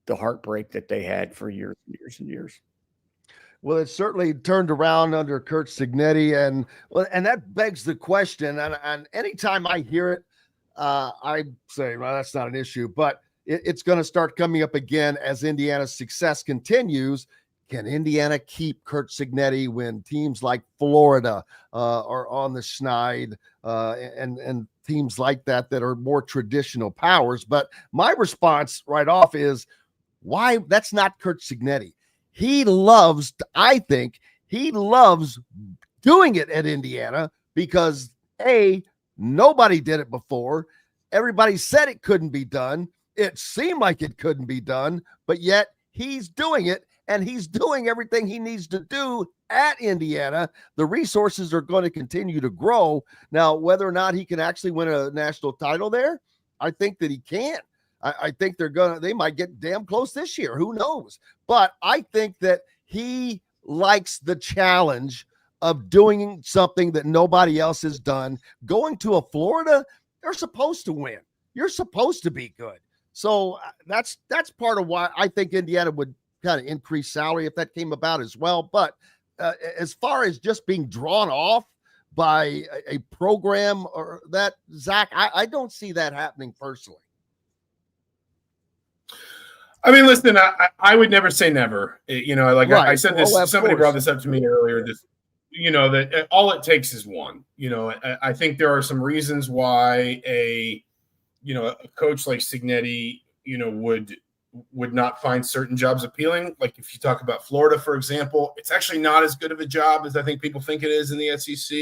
heartbreak that they had for years and years and years. Well, it certainly turned around under Curt Cignetti, and that begs the question. And anytime I hear it, I say, well, that's not an issue, but it's going to start coming up again as Indiana's success continues. Can Indiana keep Curt Cignetti when teams like Florida are on the schneid and teams like that are more traditional powers? But my response right off is, why? That's not Curt Cignetti. I think he loves doing it at Indiana because nobody did it before. Everybody said it couldn't be done. It seemed like it couldn't be done, but yet he's doing it, and he's doing everything he needs to do at Indiana. The resources are going to continue to grow. Now, whether or not he can actually win a national title there, I think that he can. I think they might get damn close this year. Who knows? But I think that he likes the challenge of doing something that nobody else has done. Going to a Florida, they're supposed to win. You're supposed to be good. So that's part of why I think Indiana would kind of increase salary if that came about as well. But as far as just being drawn off by a program or that, Zach, I don't see that happening personally. I mean, listen, I would never say never. Right. I said this. Somebody brought this up to me earlier. That all it takes is one. I think there are some reasons why a coach like Cignetti, would not find certain jobs appealing. Like if you talk about Florida, for example, it's actually not as good of a job as I think people think it is in the SEC.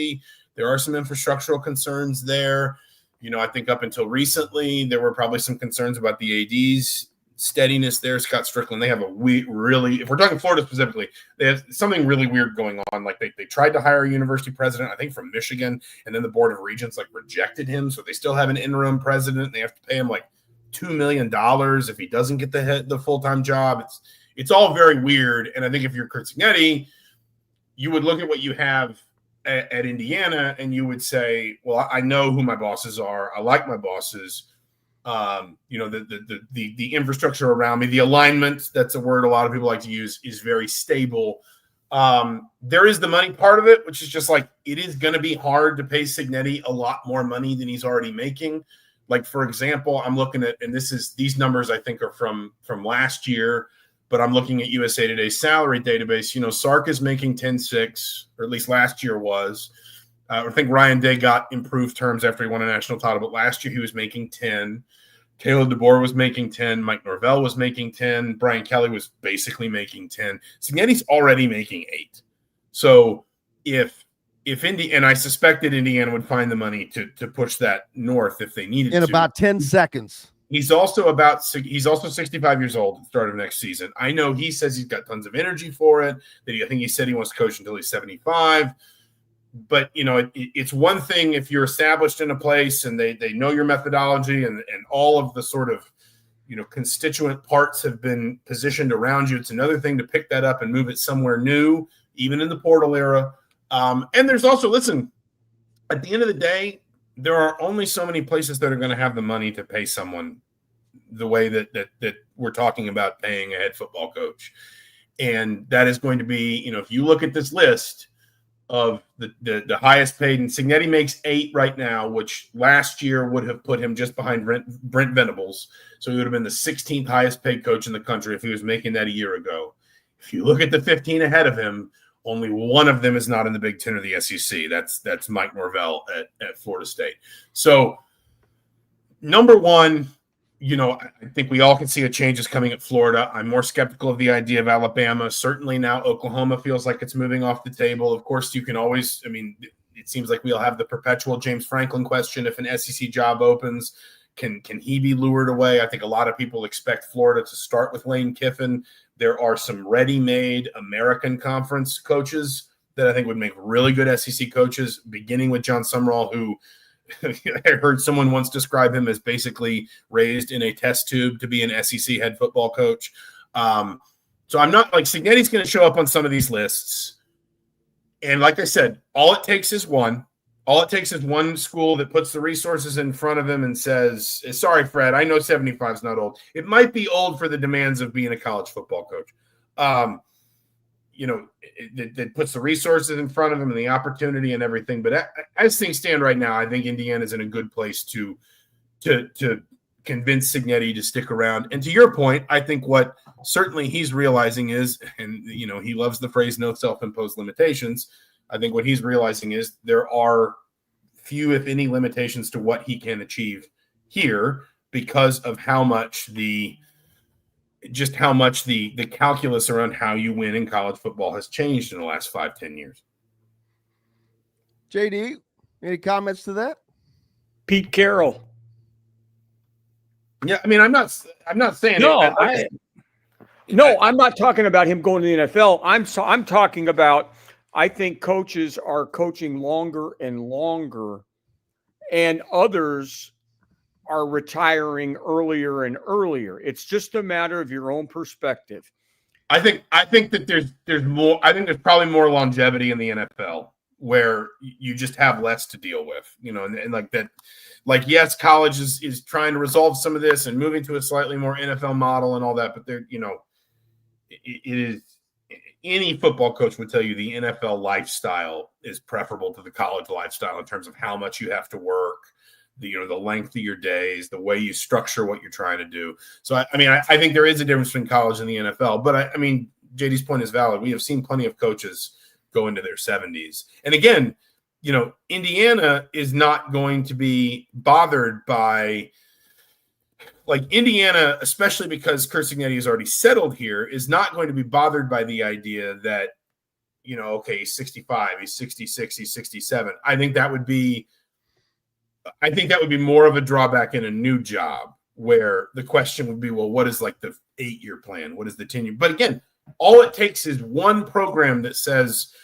There are some infrastructural concerns there. I think up until recently, there were probably some concerns about the AD's steadiness there. Scott Strickland, they have if we're talking Florida specifically, they have something really weird going on. Like they tried to hire a university president, I think from Michigan, and then the Board of Regents rejected him. So they still have an interim president. They have to pay him $2 million if he doesn't get the full-time job. It's all very weird. And I think if you're Curt Cignetti, you would look at what you have at Indiana and you would say, well, I know who my bosses are. I like my bosses. The infrastructure around me, the alignment, that's a word a lot of people like to use, is very stable. There is the money part of it, which is just it is going to be hard to pay Cignetti a lot more money than he's already making. For example, I'm looking at, and these numbers I think are from last year, but I'm looking at USA Today's salary database. Sark is making 10.6, or at least last year was. I think Ryan Day got improved terms after he won a national title, but last year he was making 10. Caleb DeBoer was making 10. Mike Norvell was making 10. Brian Kelly was basically making 10. Cignetti's already making 8. So if and I suspected Indiana would find the money to push that north if they needed to. In about 10 seconds. He's also 65 years old at the start of next season. I know he says he's got tons of energy for it. I think he said he wants to coach until he's 75. But, it's one thing if you're established in a place and they know your methodology and all of the sort of, constituent parts have been positioned around you. It's another thing to pick that up and move it somewhere new, even in the portal era. And there's also, listen, at the end of the day, there are only so many places that are going to have the money to pay someone the way that we're talking about paying a head football coach. And that is going to be, if you look at this list of the highest paid, and Cignetti makes 8 right now, which last year would have put him just behind Brent Venables. So he would have been the 16th highest paid coach in the country if he was making that a year ago. If you look at the 15 ahead of him, only one of them is not in the Big Ten or the SEC. That's Mike Norvell at Florida State. So number one, I think we all can see a change is coming at Florida. I'm more skeptical of the idea of Alabama. Certainly now Oklahoma feels like it's moving off the table. Of course, you can always, it seems like we'll have the perpetual James Franklin question. If an SEC job opens, can he be lured away? I think a lot of people expect Florida to start with Lane Kiffin. There are some ready-made American Conference coaches that I think would make really good SEC coaches, beginning with John Sumrall, who I heard someone once describe him as basically raised in a test tube to be an SEC head football coach. So I'm not like Cignetti's going to show up on some of these lists. And like I said, all it takes is one. All it takes is one school that puts the resources in front of him and says, sorry, Fred, I know 75 is not old. It might be old for the demands of being a college football coach. That puts the resources in front of him and the opportunity and everything. But as things stand right now, I think Indiana's in a good place to convince Cignetti to stick around. And to your point, I think what certainly he's realizing is, and he loves the phrase no self-imposed limitations. I think what he's realizing is there are few, if any, limitations to what he can achieve here because of how much the calculus around how you win in college football has changed in the last 5-10 years. JD, any comments to that? Pete Carroll. Yeah, I mean, I'm not saying I'm not talking about him going to the NFL. I'm talking about, I think coaches are coaching longer and longer, and others are retiring earlier and earlier. It's just a matter of your own perspective. I think that there's more. I think there's probably more longevity in the NFL where you just have less to deal with, and like that. Like, yes, college is trying to resolve some of this and moving to a slightly more NFL model and all that, but there, it is. Any football coach would tell you the NFL lifestyle is preferable to the college lifestyle in terms of how much you have to work, the length of your days, the way you structure what you're trying to do. So, I think there is a difference between college and the NFL. But, JD's point is valid. We have seen plenty of coaches go into their 70s. And, again, Indiana is not going to be bothered by – like Indiana, especially because Curt Cignetti is already settled here, is not going to be bothered by the idea that, okay, he's 65, he's 66, he's 67. I think that would be more of a drawback in a new job where the question would be, well, what is like the 8-year plan? What is the 10-year? But again, all it takes is one program that says,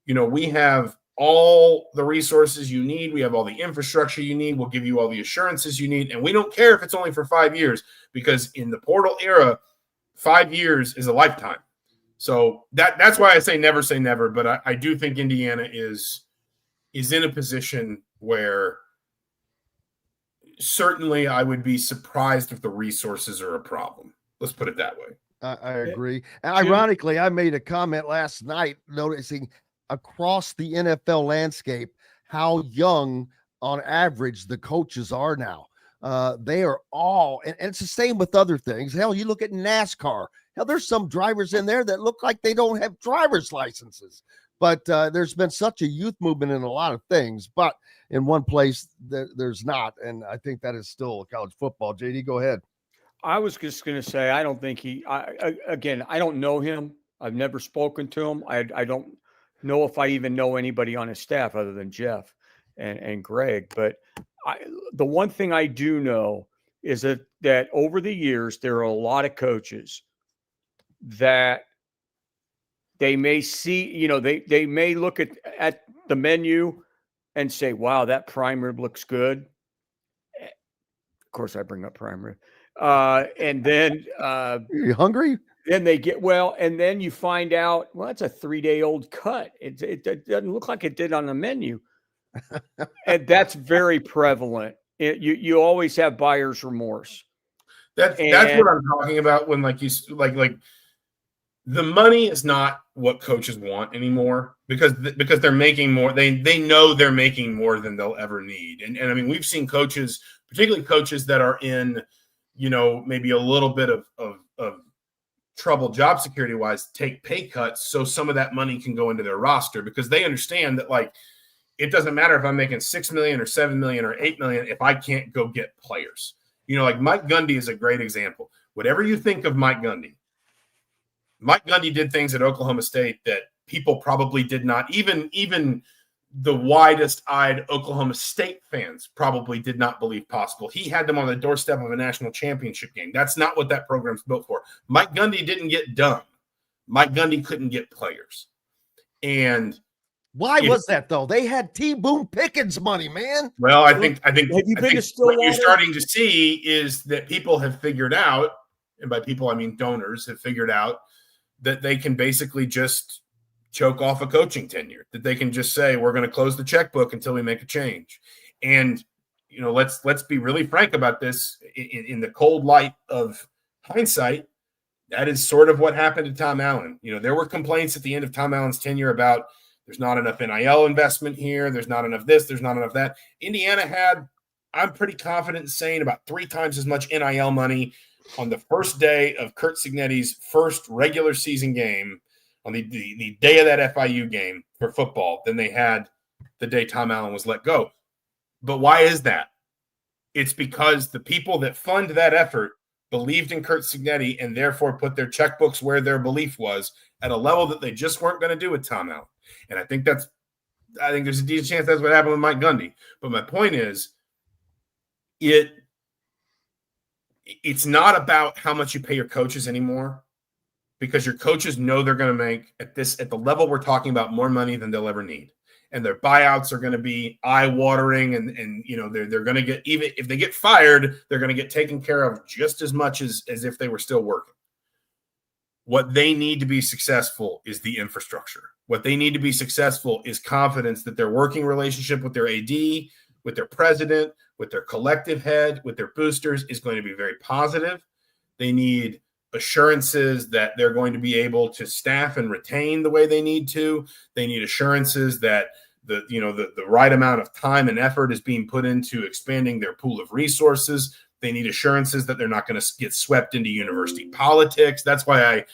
we have all the resources you need. We have all the infrastructure you need. We'll give you all the assurances you need. And we don't care if it's only for 5 years, because in the portal era, 5 years is a lifetime. So that's why I say never, but I do think Indiana is in a position where certainly I would be surprised if the resources are a problem. Let's put it that way. I agree. And ironically, I made a comment last night noticing across the NFL landscape how young on average the coaches are now. They are all, and it's the same with other things. Hell, you look at NASCAR. Hell, there's some drivers in there that look like they don't have driver's licenses. But there's been such a youth movement in a lot of things, but in one place there's not. And I think that is still college football. JD, go ahead. I was just going to say, I don't think I don't know him. I've never spoken to him. I don't know if I even know anybody on his staff other than Jeff and Greg. But the one thing I do know is that over the years, there are a lot of coaches that they may see, they may look at the menu and say, wow, that prime rib looks good. Of course, I bring up prime rib. And then are you hungry? Then they get and then you find out, well, it's a 3-day-old cut. It doesn't look like it did on the menu. And that's very prevalent. You always have buyer's remorse. That's what I'm talking about when like the money is not what coaches want anymore because they're making more. They know they're making more than they'll ever need. And I mean, we've seen coaches, particularly coaches that are in, maybe a little bit of trouble job security wise, take pay cuts so some of that money can go into their roster because they understand that like it doesn't matter if I'm making $6 million or $7 million or $8 million if I can't go get players. Like Mike Gundy is a great example. Whatever you think of Mike Gundy did things at Oklahoma State that people probably did not, even the widest-eyed Oklahoma State fans probably did not believe possible. He had them on the doorstep of a national championship game. That's not what that program's built for. Mike Gundy didn't get dumb. Mike Gundy couldn't get players. And Why was that though? They had T. Boone Pickens money, man. Well, I think Have you been to what Stillwater? you're starting to see is that people have figured out, and by people I mean donors, have figured out that they can basically just choke off a coaching tenure, that they can just say, we're going to close the checkbook until we make a change. And, let's be really frank about this. In the cold light of hindsight, that is sort of what happened to Tom Allen. There were complaints at the end of Tom Allen's tenure about there's not enough NIL investment here. There's not enough this. There's not enough that. Indiana had, I'm pretty confident in saying, about 3 times as much NIL money on the first day of Curt Cignetti's first regular season game, on the day of that FIU game for football, than they had the day Tom Allen was let go. But why is that? It's because the people that fund that effort believed in Curt Cignetti and therefore put their checkbooks where their belief was at a level that they just weren't going to do with Tom Allen. And I think there's a decent chance that's what happened with Mike Gundy. But my point is, it's not about how much you pay your coaches anymore, because your coaches know they're going to make at the level we're talking about more money than they'll ever need. And their buyouts are going to be eye-watering, and they're going to get, even if they get fired, they're going to get taken care of just as much as if they were still working. What they need to be successful is the infrastructure. What they need to be successful is confidence that their working relationship with their AD, with their president, with their collective head, with their boosters is going to be very positive. They need assurances that they're going to be able to staff and retain the way they need to. They need assurances that the right amount of time and effort is being put into expanding their pool of resources. They need assurances that they're not going to get swept into university politics. That's why I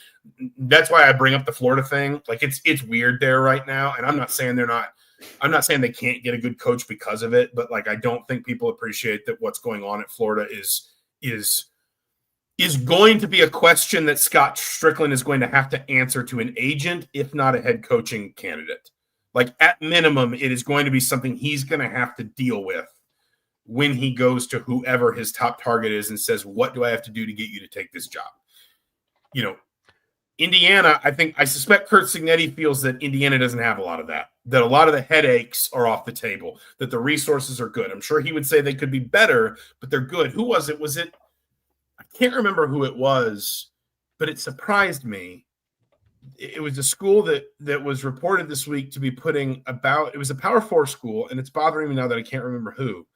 bring up the Florida thing. Like, it's weird there right now, and I'm not saying they can't get a good coach because of it, but I don't think people appreciate that what's going on at Florida is going to be a question that Scott Strickland is going to have to answer to an agent, if not a head coaching candidate. At minimum, it is going to be something he's going to have to deal with when he goes to whoever his top target is and says, what do I have to do to get you to take this job? Indiana, I suspect Curt Cignetti feels that Indiana doesn't have a lot of that a lot of the headaches are off the table, that the resources are good. I'm sure he would say they could be better, but they're good. Who was it? I can't remember who it was, but it surprised me. It was a school that was reported this week to be putting it was a Power 4 school, and it's bothering me now that I can't remember who,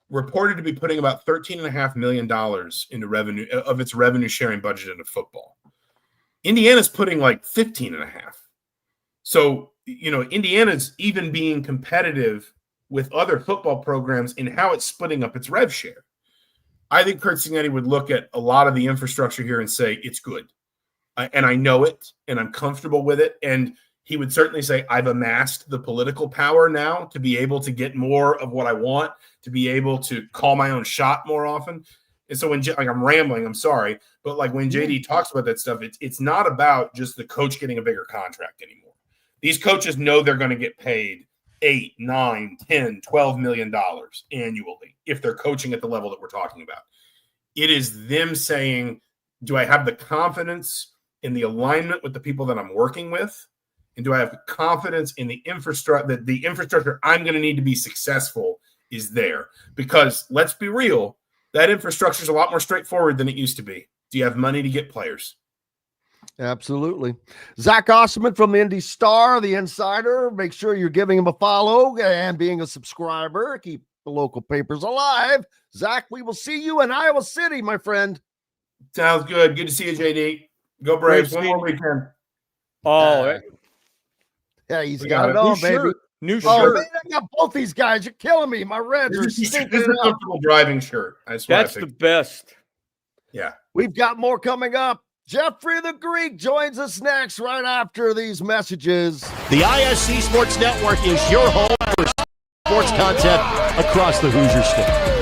reported to be putting about $13.5 million into revenue of its revenue sharing budget into football. Indiana's putting 15.5. So, Indiana's even being competitive with other football programs in how it's splitting up its rev share. I think Curt Cignetti would look at a lot of the infrastructure here and say, it's good. And I know it, and I'm comfortable with it. And he would certainly say, I've amassed the political power now to be able to get more of what I want, to be able to call my own shot more often. And so when I'm rambling, I'm sorry, but when JD talks about that stuff, it's not about just the coach getting a bigger contract anymore. These coaches know they're going to get paid $8, $9, $10, $12 million annually if they're coaching at the level that we're talking about. It is them saying, do I have the confidence in the alignment with the people that I'm working with? And do I have confidence in the infrastructure, that the infrastructure I'm going to need to be successful is there? Because let's be real, that infrastructure is a lot more straightforward than it used to be. Do you have money to get players? Absolutely. Zach Osterman from the Indy Star, the Insider. Make sure you're giving him a follow and being a subscriber. Keep the local papers alive. Zach, we will see you in Iowa City, my friend. Sounds good. Good to see you, JD. Go Braves. One more weekend. Yeah, he's got it on, baby. New Oh, shirt. man, I got both these guys. You're killing me. My Reds are This stinking is a up. comfortable driving shirt. That's the best. Yeah. We've got more coming up. Jeffrey the Greek joins us next right after these messages. The ISC Sports Network is your home for sports content across the Hoosier State.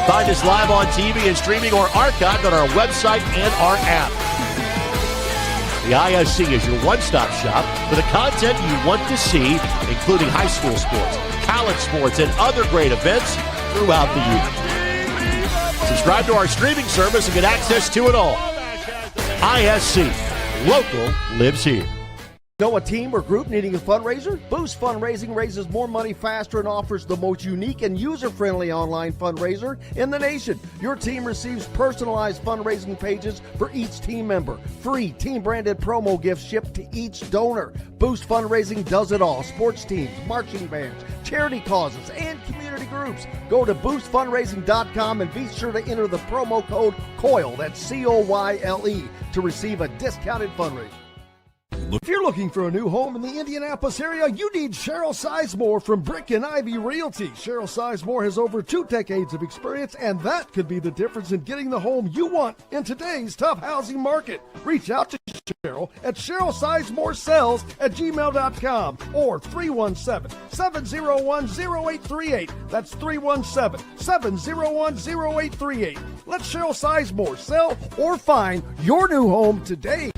Find us live on TV and streaming or archived on our website and our app. The ISC is your one-stop shop for the content you want to see, including high school sports, college sports, and other great events throughout the year. Subscribe to our streaming service and get access to it all. ISC. Local lives here. Know a team or group needing a fundraiser? Boost Fundraising raises more money faster and offers the most unique and user-friendly online fundraiser in the nation. Your team receives personalized fundraising pages for each team member. Free team-branded promo gifts shipped to each donor. Boost Fundraising does it all. Sports teams, marching bands, charity causes, and community groups. Go to boostfundraising.com and be sure to enter the promo code COYLE, that's C-O-Y-L-E, to receive a discounted fundraiser. If you're looking for a new home in the Indianapolis area, you need Cheryl Sizemore from Brick and Ivy Realty. Cheryl Sizemore has over 2 decades of experience, and that could be the difference in getting the home you want in today's tough housing market. Reach out to Cheryl at CherylSizemoreSells@gmail.com or 317-701-0838. That's 317-701-0838. Let Cheryl Sizemore sell or find your new home today.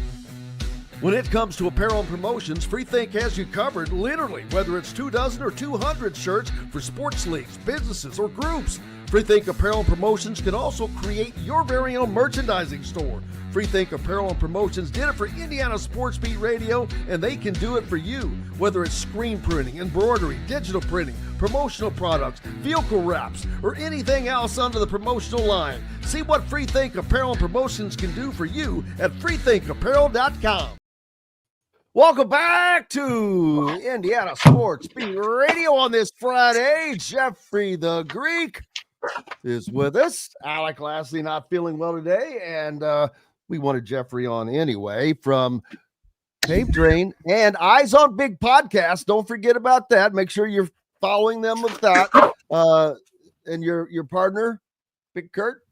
When it comes to apparel and promotions, Freethink has you covered, literally, whether it's 24 or 200 shirts for sports leagues, businesses, or groups. Freethink Apparel and Promotions can also create your very own merchandising store. Freethink Apparel and Promotions did it for Indiana Sports Beat Radio, and they can do it for you. Whether it's screen printing, embroidery, digital printing, promotional products, vehicle wraps, or anything else under the promotional line. See what Freethink Apparel and Promotions can do for you at freethinkapparel.com. Welcome back to Indiana Sports Beat Radio on this Friday. Jeffrey the Greek is with us. Alec Lashley not feeling well today, and we wanted Jeffrey on anyway from Pave Drain and Eyes on Big Podcast. Don't forget about that. Make sure you're following them with that. And your partner, Big Curt?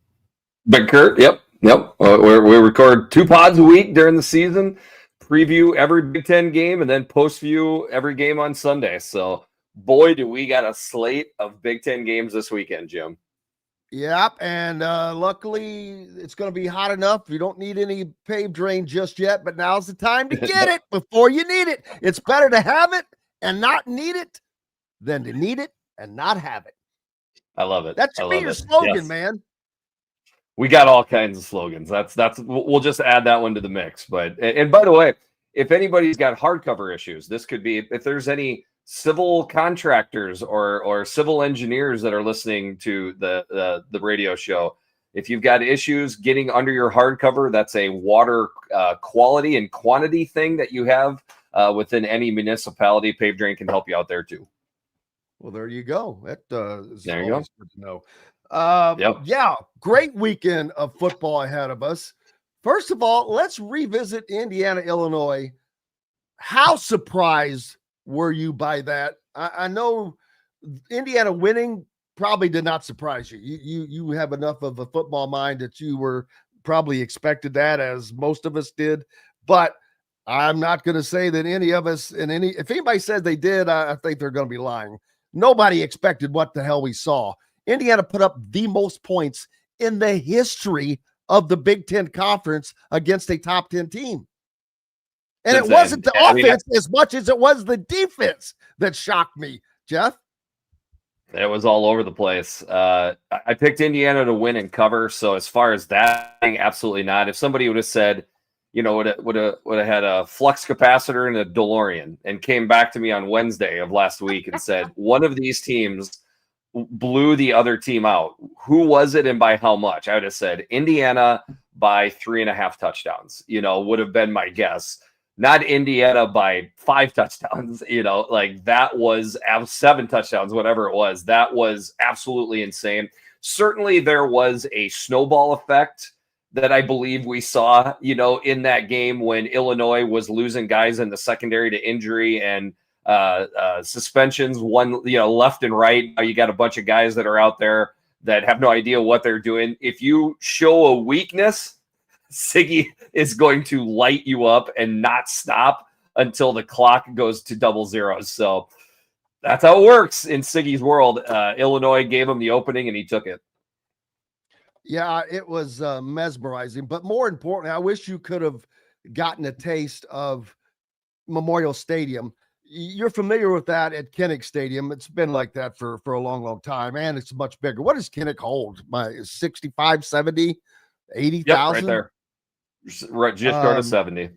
Big Curt, yep. We record 2 pods a week during the season. Preview every Big Ten game and then post view every game on Sunday. So, boy, do we got a slate of Big Ten games this weekend, Jim. Yep, and luckily it's going to be hot enough. You don't need any paved drain just yet, but now's the time to get it before you need it. It's better to have it and not need it than to need it and not have it. I love it. That should be your slogan, man. We got all kinds of slogans. That's we'll just add that one to the mix. But and by the way, if anybody's got hardcover issues, this could be if there's any civil contractors or civil engineers that are listening to the radio show. If you've got issues getting under your hardcover, that's a water quality and quantity thing that you have within any municipality. Pave Drain can help you out there too. Well, there you go. That is there you always go. Good to know. Yeah, great weekend of football ahead of us. First of all, let's revisit Indiana, Illinois. How surprised were you by that? I know Indiana winning probably did not surprise you. You have enough of a football mind that you were probably expected that, as most of us did. But I'm not going to say that any of us if anybody says they did, I think they're going to be lying. Nobody expected what the hell we saw. Indiana put up the most points in the history of the Big Ten Conference against a top 10 team. And it wasn't the offense as much as it was the defense that shocked me, Jeff. It was all over the place. I picked Indiana to win and cover. So as far as that, absolutely not. If somebody would have said, would have had a flux capacitor and a DeLorean and came back to me on Wednesday of last week and said, one of these teams blew the other team out. Who was it and by how much? I would have said Indiana by 3.5 touchdowns, would have been my guess. Not Indiana by 5 touchdowns, that was 7 touchdowns, whatever it was. That was absolutely insane. Certainly there was a snowball effect that I believe we saw, in that game when Illinois was losing guys in the secondary to injury and suspensions, one, left and right. You got a bunch of guys that are out there that have no idea what they're doing. If you show a weakness, Siggy is going to light you up and not stop until the clock goes to double zeros. So that's how it works in Siggy's world. Illinois gave him the opening and he took it. Yeah, it was mesmerizing. But more importantly, I wish you could have gotten a taste of Memorial Stadium. You're familiar with that at Kinnick Stadium. It's been like that for a long, long time, and it's much bigger. What does Kinnick hold? 65, 70, 80,000? Yep, right there. Right, just short of 70.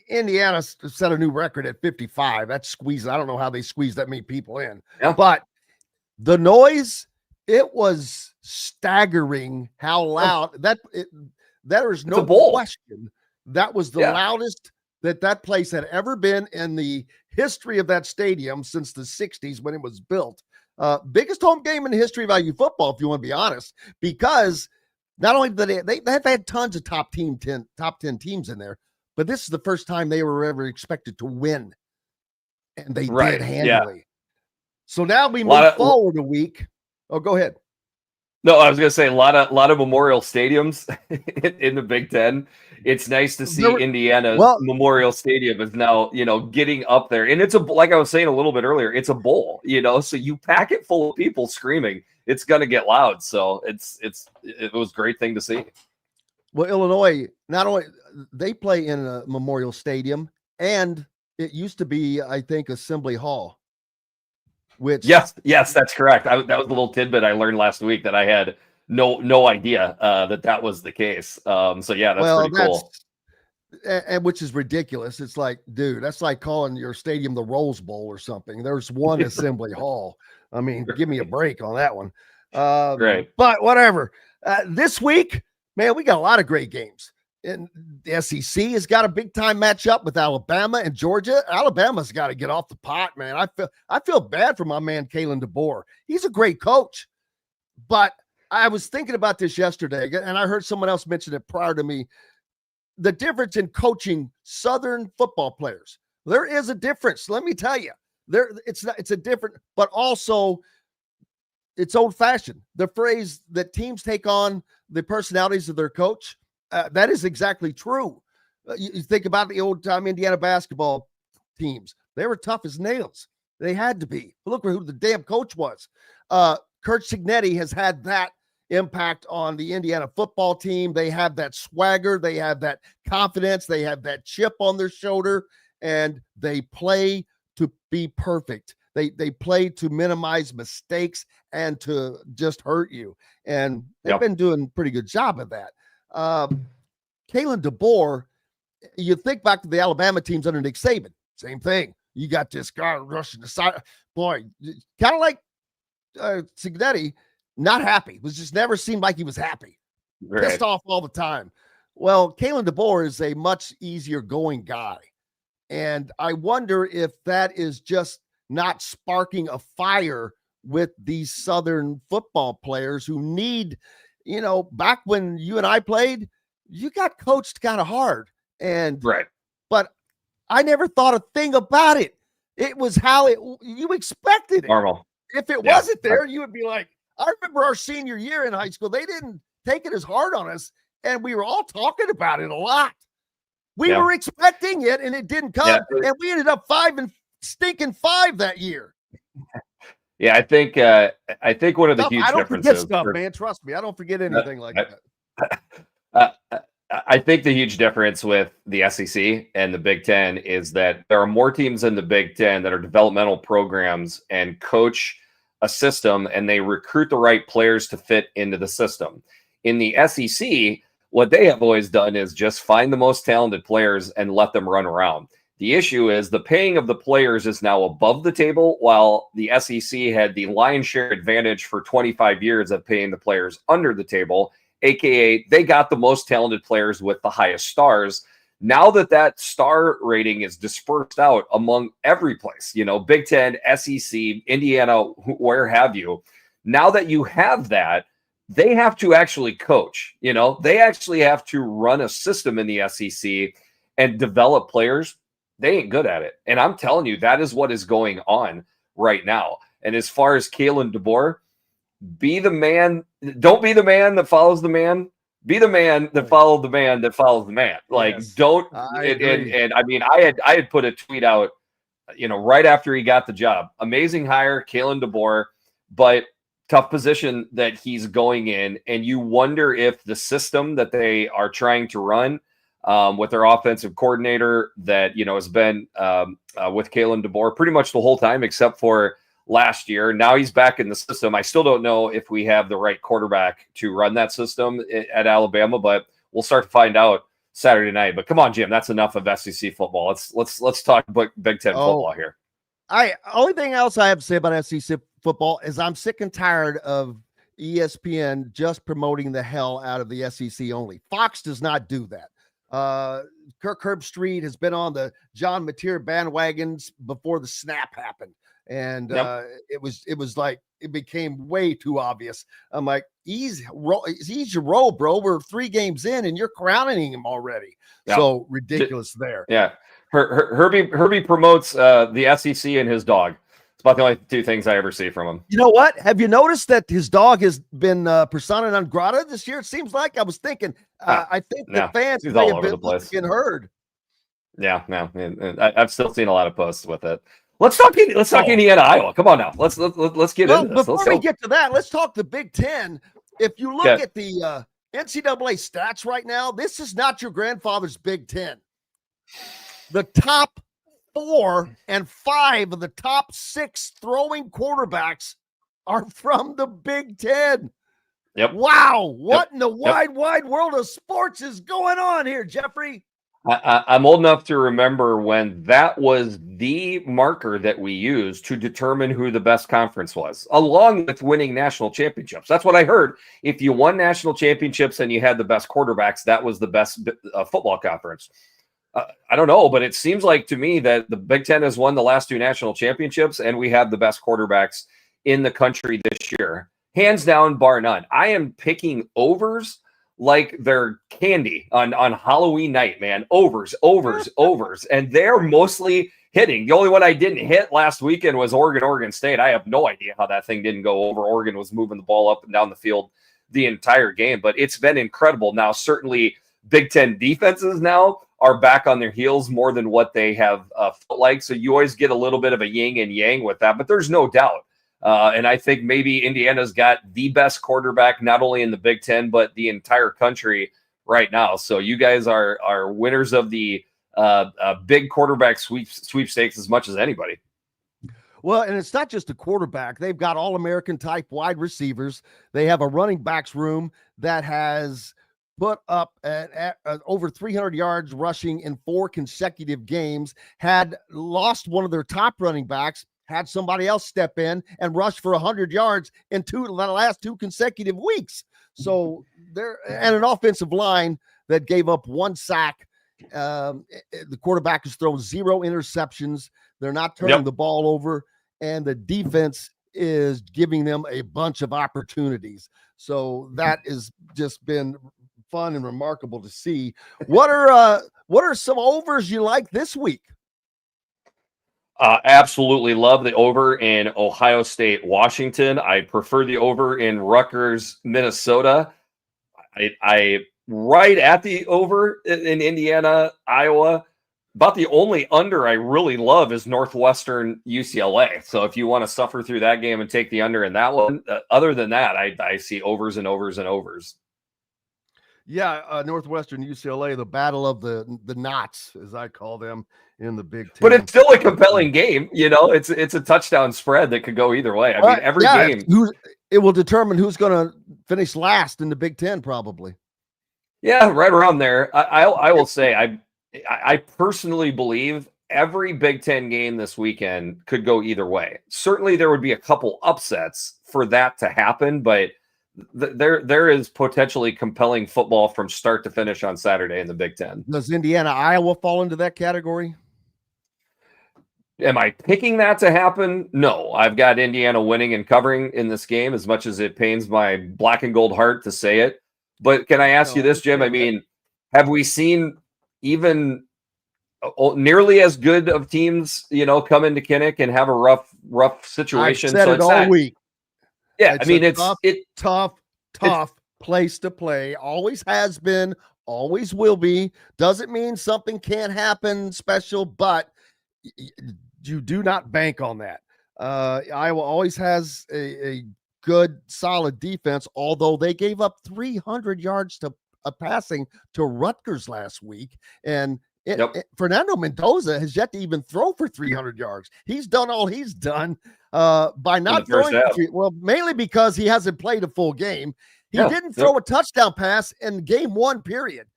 Indiana set a new record at 55. That's squeezed. I don't know how they squeezed that many people in. Yeah. But the noise, it was staggering how loud there is no question that was the loudest that place had ever been in the history of that stadium since the 60s when it was built. Biggest home game in the history of IU football, if you want to be honest, because not only did they've had tons of top 10 teams in there, but this is the first time they were ever expected to win, and they did handily. Yeah. So now we move forward a week. Oh, go ahead. No, I was going to say a lot of Memorial Stadiums in the Big Ten. It's nice to see Indiana's Memorial Stadium is now, getting up there. And it's like I was saying a little bit earlier, it's a bowl, so you pack it full of people screaming, it's going to get loud. So it was a great thing to see. Well, Illinois, not only they play in a Memorial Stadium, and it used to be, I think, Assembly Hall. Which yes, that's correct. That was a little tidbit I learned last week that I had no idea that was the case. So yeah, that's pretty cool. And which is ridiculous. It's like, dude, that's like calling your stadium the Rose Bowl or something. There's one Assembly Hall. I mean, give me a break on that one. Right. But whatever. This week, man, we got a lot of great games. And the SEC has got a big time matchup with Alabama and Georgia. Alabama's got to get off the pot, man. I feel bad for my man Kalen DeBoer. He's a great coach, but I was thinking about this yesterday, and I heard someone else mention it prior to me. The difference in coaching Southern football players. There is a difference. Let me tell you, it's a different, but also it's old fashioned. The phrase that teams take on the personalities of their coach. That is exactly true. You think about the old time Indiana basketball teams. They were tough as nails. They had to be. Look who the damn coach was. Curt Cignetti has had that impact on the Indiana football team. They have that swagger. They have that confidence. They have that chip on their shoulder, and they play to be perfect. They play to minimize mistakes and to just hurt you. And they've been doing a pretty good job of that. Kalen DeBoer, you think back to the Alabama teams under Nick Saban, same thing. You got this guy rushing the side. Boy, kind of like Cignetti, not happy. Was just never seemed like he was happy. Right. Pissed off all the time. Well, Kalen DeBoer is a much easier going guy. And I wonder if that is just not sparking a fire with these Southern football players who need, back when you and I played, you got coached kind of hard. And right. But I never thought a thing about it. It was how you expected it. Normal. If it wasn't there, you would be like, I remember our senior year in high school, they didn't take it as hard on us, and we were all talking about it a lot. We were expecting it, and it didn't come, and we ended up 5 that year. Yeah, I think one of the huge differences. I don't forget stuff, man. Trust me, I don't forget anything like that. I think the huge difference with the SEC and the Big Ten is that there are more teams in the Big Ten that are developmental programs and coach a system, and they recruit the right players to fit into the system. In the SEC, what they have always done is just find the most talented players and let them run around. The issue is the paying of the players is now above the table, while the SEC had the lion's share advantage for 25 years of paying the players under the table, aka they got the most talented players with the highest stars. Now that star rating is dispersed out among every place, Big Ten, SEC, Indiana, where have you, now that you have that, they have to actually coach, they actually have to run a system in the SEC and develop players. They ain't good at it. And I'm telling you, that is what is going on right now. And as far as Kalen DeBoer, be the man. Don't be the man that follows the man. Be the man that follows the man that follows the man. Like, don't. And I mean, I had put a tweet out, right after he got the job. Amazing hire, Kalen DeBoer, but tough position that he's going in. And you wonder if the system that they are trying to run with their offensive coordinator that, has been with Kalen DeBoer pretty much the whole time, except for last year. Now he's back in the system. I still don't know if we have the right quarterback to run that system at Alabama, but we'll start to find out Saturday night. But come on, Jim, that's enough of SEC football. Let's talk Big Ten football here. Only thing else I have to say about SEC football is I'm sick and tired of ESPN just promoting the hell out of the SEC only. Fox does not do that. Kirk Herbstreit has been on the John Mateer bandwagons before the snap happened. And it was like, it became way too obvious. I'm like, easy your roll, bro. We're 3 games in and you're crowning him already. Yep. So ridiculous there. Yeah. Herbie promotes the SEC and his dog. It's about the only 2 things I ever see from him. You know what? Have you noticed that his dog has been persona non grata this year? It seems like I was thinking. I think the fans may have been looking heard. Yeah, no, and I've still seen a lot of posts with it. Let's talk Indiana, Iowa. Come on now. Let's get into this. Before we get to that, let's talk the Big Ten. If you look at the NCAA stats right now, this is not your grandfather's Big Ten. The top 4 and 5 of the top 6 throwing quarterbacks are from the Big Ten. Yep. Wow. What in the wide world of sports is going on here, Jeffrey? I'm old enough to remember when that was the marker that we used to determine who the best conference was, along with winning national championships. That's what I heard. If you won national championships and you had the best quarterbacks, that was the best football conference. I don't know, but it seems like to me that the Big Ten has won the last 2 national championships, and we have the best quarterbacks in the country this year. Hands down, bar none. I am picking overs like they're candy on Halloween night, man. Overs. And they're mostly hitting. The only one I didn't hit last weekend was Oregon State. I have no idea how that thing didn't go over. Oregon was moving the ball up and down the field the entire game, but it's been incredible. Now, certainly Big Ten defenses now are back on their heels more than what they have felt like. So you always get a little bit of a yin and yang with that, but there's no doubt. And I think maybe Indiana's got the best quarterback, not only in the Big Ten, but the entire country right now. So you guys are winners of the big quarterback sweepstakes as much as anybody. Well, and it's not just a quarterback. They've got All-American type wide receivers. They have a running backs room that has put up at over 300 yards rushing in 4 consecutive games, had lost one of their top running backs, had somebody else step in and rush for 100 yards in the last 2 consecutive weeks. So there, and an offensive line that gave up 1 sack. The quarterback has thrown 0 interceptions. They're not turning the ball over, and the defense is giving them a bunch of opportunities. So that has just been fun and remarkable to see. What are some overs you like this week? Absolutely love the over in Ohio State, Washington. I prefer the over in Rutgers, Minnesota. I right at the over in Indiana, Iowa. About the only under I really love is Northwestern, UCLA. So if you want to suffer through that game and take the under in that one, other than that, I see overs and overs and overs. Yeah, Northwestern, UCLA, the battle of the knots, as I call them in the Big Ten. But it's still a compelling game. You know, it's a touchdown spread that could go either way. I mean, every game. It will determine who's going to finish last in the Big Ten, probably. Yeah, right around there. I will say I personally believe every Big Ten game this weekend could go either way. Certainly there would be a couple upsets for that to happen, but there is potentially compelling football from start to finish on Saturday in the Big Ten. Does Indiana, Iowa fall into that category? Am I picking that to happen? No, I've got Indiana winning and covering in this game, as much as it pains my black and gold heart to say it. But can I ask you this, Jim? I mean, have we seen even nearly as good of teams, come into Kinnick and have a rough situation? I've said it all week. Yeah, I mean, it's tough place to play. Always has been, always will be. Doesn't mean something can't happen special, but you do not bank on that. Iowa always has a good, solid defense, although they gave up 300 yards to passing to Rutgers last week. And Fernando Mendoza has yet to even throw for 300 yards. He's done all he's done by not throwing. Well, mainly because he hasn't played a full game. He didn't throw a touchdown pass in game 1, period.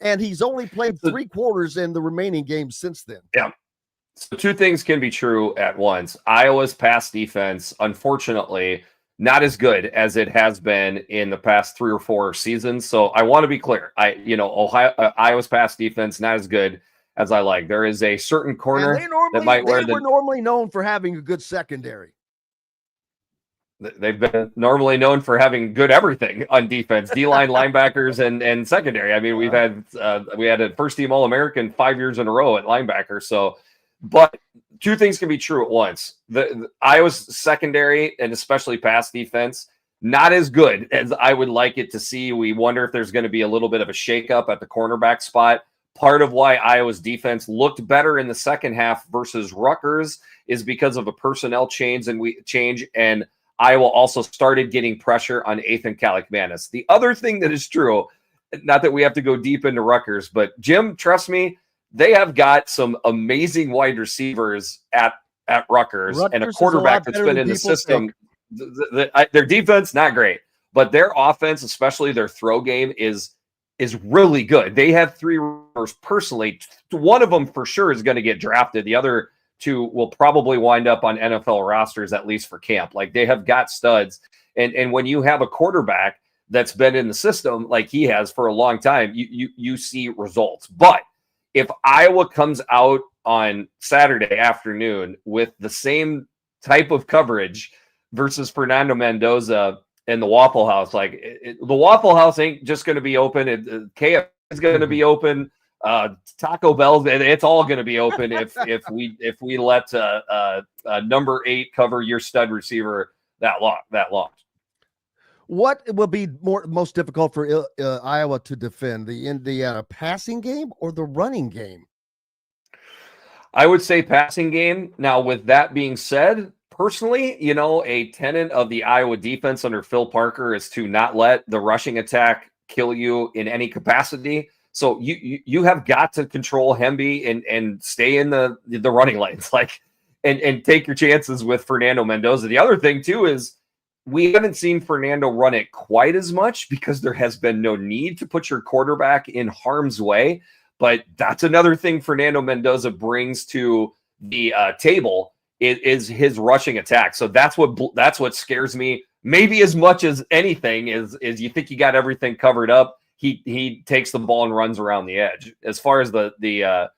and he's only played 3 quarters in the remaining games since then. Yeah. So 2 things can be true at once. Iowa's pass defense, unfortunately, not as good as it has been in the past 3 or 4 seasons. So I want to be clear. Iowa's pass defense not as good as I like. There is a certain corner that might wear were normally known for having a good secondary. They've been normally known for having good everything on defense, D-line, linebackers, and secondary. I mean, we had a first-team All-American 5 years in a row at linebacker. So, but 2 things can be true at once. The Iowa's secondary and especially pass defense, not as good as I would like it to see. We wonder if there's going to be a little bit of a shakeup at the cornerback spot. Part of why Iowa's defense looked better in the second half versus Rutgers is because of a personnel change, and Iowa also started getting pressure on Ethan Kaliakmanis. The other thing that is true, not that we have to go deep into Rutgers, but Jim, trust me, they have got some amazing wide receivers at Rutgers and a quarterback that's been in the system. Their defense, not great, but their offense, especially their throw game, is really good. They have 3 receivers personally. One of them for sure is going to get drafted. The other 2 will probably wind up on NFL rosters, at least for camp. Like, they have got studs. And when you have a quarterback that's been in the system like he has for a long time, you see results. But if Iowa comes out on Saturday afternoon with the same type of coverage versus Fernando Mendoza in the Waffle House, the Waffle House ain't just going to be open. KF is going to be open. Taco Bell, it's all going to be open if we let number 8 cover your stud receiver that long. What will be most difficult for Iowa to defend, the Indiana passing game or the running game? I would say passing game. Now, with that being said, personally, a tenet of the Iowa defense under Phil Parker is to not let the rushing attack kill you in any capacity. So you have got to control Hemby and stay in the running lanes, and take your chances with Fernando Mendoza. The other thing too is we haven't seen Fernando run it quite as much because there has been no need to put your quarterback in harm's way. But that's another thing Fernando Mendoza brings to the table is his rushing attack. So that's what scares me. Maybe as much as anything is you think you got everything covered up. He takes the ball and runs around the edge. As far as the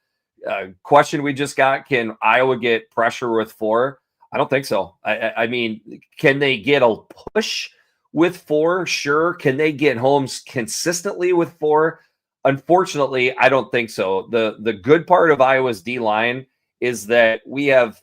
question we just got, can Iowa get pressure with 4? I don't think so. I mean, can they get a push with 4? Sure. Can they get home consistently with 4? Unfortunately, I don't think so. The good part of Iowa's D-line is that we have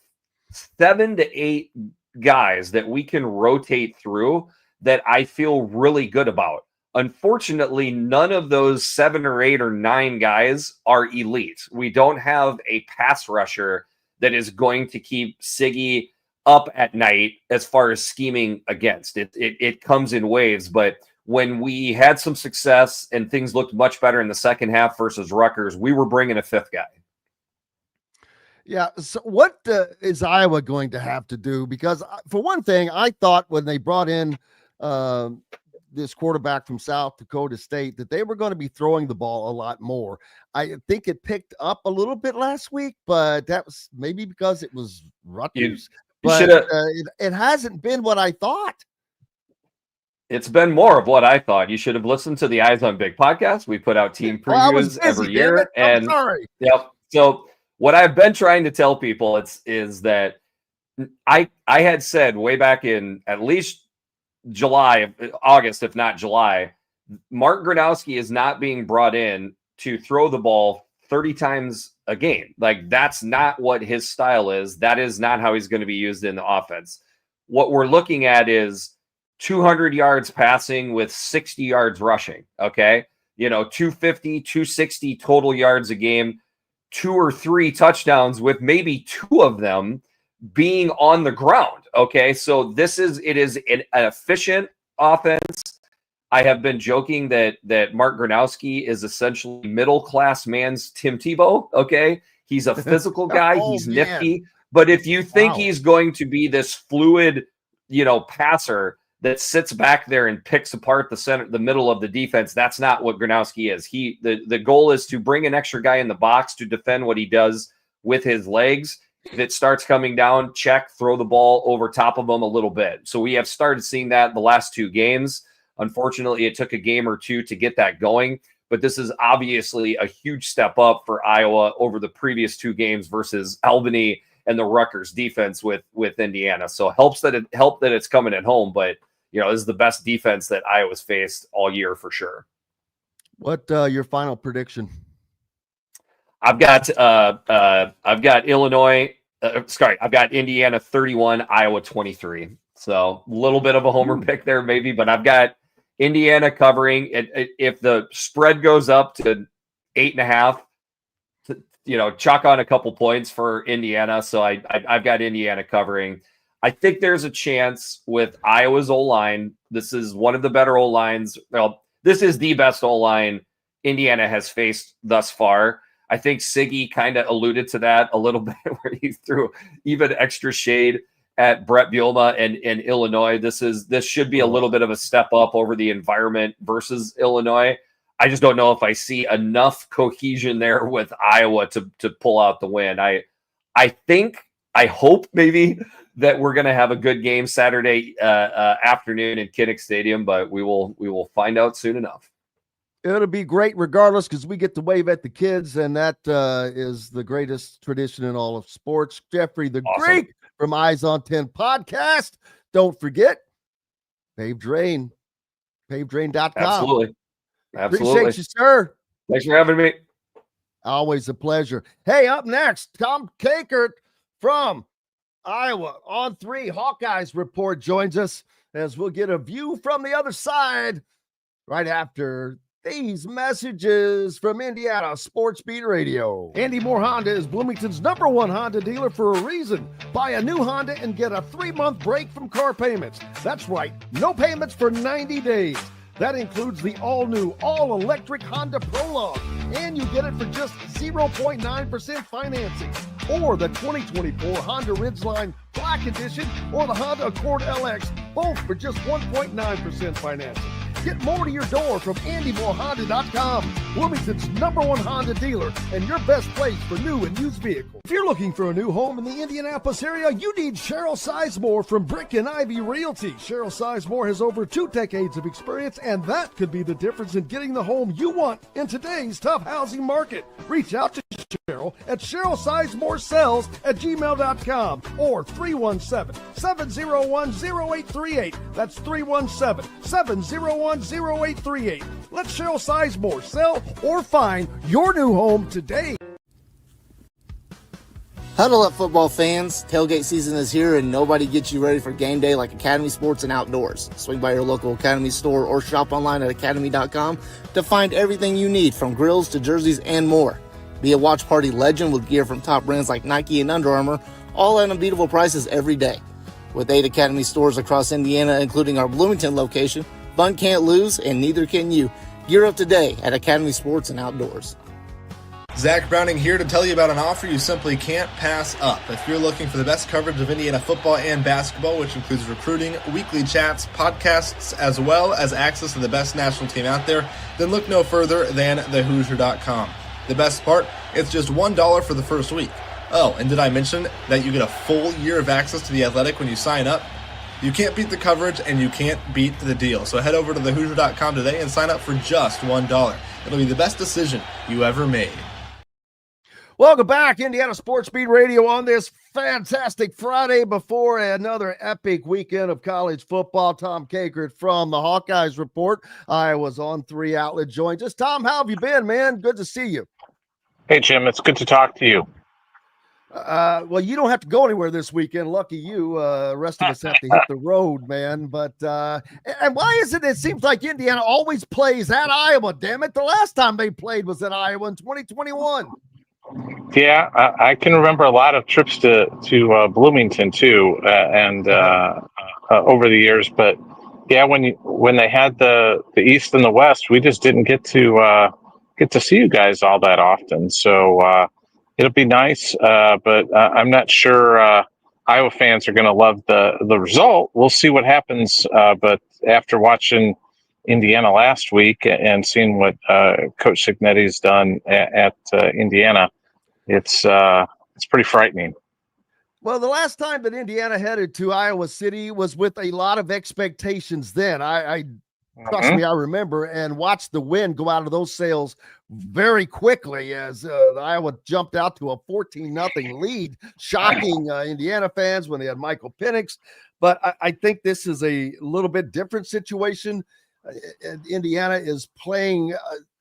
7 to 8 guys that we can rotate through that I feel really good about. Unfortunately, none of those 7 or 8 or 9 guys are elite. We don't have a pass rusher that is going to keep Siggy up at night as far as scheming against. It comes in waves, but when we had some success and things looked much better in the second half versus Rutgers, we were bringing a 5th guy. Yeah. So what is Iowa going to have to do? Because for one thing, I thought when they brought in this quarterback from South Dakota State that they were going to be throwing the ball a lot more. I think it picked up a little bit last week, but that was maybe because it was Rutgers. But it hasn't been what I thought. It's been more of what I thought. You should have listened to the Eyes on Big podcast. We put out team previews every year. And sorry. Yep. So what I've been trying to tell people is that I had said way back in at least August, if not July, Mark Gronowski is not being brought in to throw the ball 30 times a game. Like, that's not what his style is. That is not how he's going to be used in the offense. What we're looking at is 200 yards passing with 60 yards rushing. Okay. 250, 260 total yards a game, 2 or 3 touchdowns with maybe 2 of them being on the ground. Okay. So it is an efficient offense. I have been joking that Mark Gronowski is essentially middle-class man's Tim Tebow. Okay. He's a physical guy. He's nifty. But if you think he's going to be this fluid, passer that sits back there and picks apart the middle of the defense. That's not what Gronowski is. The goal is to bring an extra guy in the box to defend what he does with his legs. If it starts coming down, check, throw the ball over top of them a little bit. So we have started seeing that the last 2 games. Unfortunately, it took a game or 2 to get that going, but this is obviously a huge step up for Iowa over the previous 2 games versus Albany and the Rutgers defense with Indiana. So it helps that it's coming at home, but this is the best defense that Iowa's faced all year for sure. What your final prediction? I've got Illinois. I've got Indiana 31, Iowa 23. So a little bit of a homer pick there, maybe, but I've got Indiana covering. If the spread goes up to 8.5, chalk on a couple points for Indiana. So I've got Indiana covering. I think there's a chance with Iowa's O-line. This is one of the better O-lines. Well, this is the best O-line Indiana has faced thus far. I think Siggy kind of alluded to that a little bit where he threw even extra shade at Brett Bielema and Illinois. This should be a little bit of a step up over the environment versus Illinois. I just don't know if I see enough cohesion there with Iowa to pull out the win. I hope maybe that we're going to have a good game Saturday afternoon in Kinnick Stadium, but we will find out soon enough. It'll be great regardless because we get to wave at the kids, and that is the greatest tradition in all of sports. Jeffrey the Awesome. Greek from Eyes on 10 podcast. Don't forget, Pave Drain, pavedrain.com. Absolutely. Appreciate you, sir. Thanks for having me. Always a pleasure. Hey, up next, Tom Kakert from Iowa on 3 Hawkeyes Report joins us as we'll get a view from the other side right after these messages from Indiana Sports Beat Radio. Andy Moore Honda is Bloomington's #1 Honda dealer for a reason. Buy a new Honda and get a 3-month break from car payments. That's right, no payments for 90 days. That includes the all-new, all-electric Honda Prologue, and you get it for just 0.9% financing. Or the 2024 Honda Ridgeline Black Edition or the Honda Accord LX, both for just 1.9% financing. Get more to your door from AndyMooreHonda.com, Bloomington's #1 Honda dealer and your best place for new and used vehicles. If you're looking for a new home in the Indianapolis area, you need Cheryl Sizemore from Brick and Ivy Realty. Cheryl Sizemore has over 2 decades of experience, and that could be the difference in getting the home you want in today's tough housing market. Reach out to Cheryl at CherylSizemore@gmail.com or 317-701-0838. That's 317-701-0838. Let Cheryl Sizemore sell or find your new home today. Huddle up, football fans. Tailgate season is here, and nobody gets you ready for game day like Academy Sports and Outdoors. Swing by your local Academy store or shop online at academy.com to find everything you need, from grills to jerseys and more. Be a watch party legend with gear from top brands like Nike and Under Armour, all at unbeatable prices every day. With 8 Academy stores across Indiana, including our Bloomington location, fun can't lose, and neither can you. Gear up today at Academy Sports and Outdoors. Zach Browning here to tell you about an offer you simply can't pass up. If you're looking for the best coverage of Indiana football and basketball, which includes recruiting, weekly chats, podcasts, as well as access to the best national team out there, then look no further than thehoosier.com. The best part, it's just $1 for the first week. Oh, and did I mention that you get a full year of access to The Athletic when you sign up? You can't beat the coverage, and you can't beat the deal. So head over to thehoosier.com today and sign up for just $1. It'll be the best decision you ever made. Welcome back, Indiana Sports Beat Radio, on this fantastic Friday before another epic weekend of college football. Tom Kakert from the Hawkeyes Report. Iowa's on 3 outlet joins us. Tom, how have you been, man? Good to see you. Hey, Jim. It's good to talk to you. Well, you don't have to go anywhere this weekend. Lucky you. The rest of us have to hit the road, man. But and why is it seems like Indiana always plays at Iowa, damn it? The last time they played was at Iowa in 2021. Yeah, I can remember a lot of trips to Bloomington too, and over the years. But yeah, when they had the East and the West, we just didn't get to see you guys all that often. So it'll be nice, but I'm not sure Iowa fans are going to love the result. We'll see what happens. But after watching Indiana last week and seeing what Coach Cignetti's done at Indiana, it's pretty frightening. Well, the last time that Indiana headed to Iowa City was with a lot of expectations then. I trust me, I remember, and watched the wind go out of those sails very quickly as Iowa jumped out to a 14-0 lead, shocking Indiana fans when they had Michael Penix. But I think this is a little bit different situation. Indiana is playing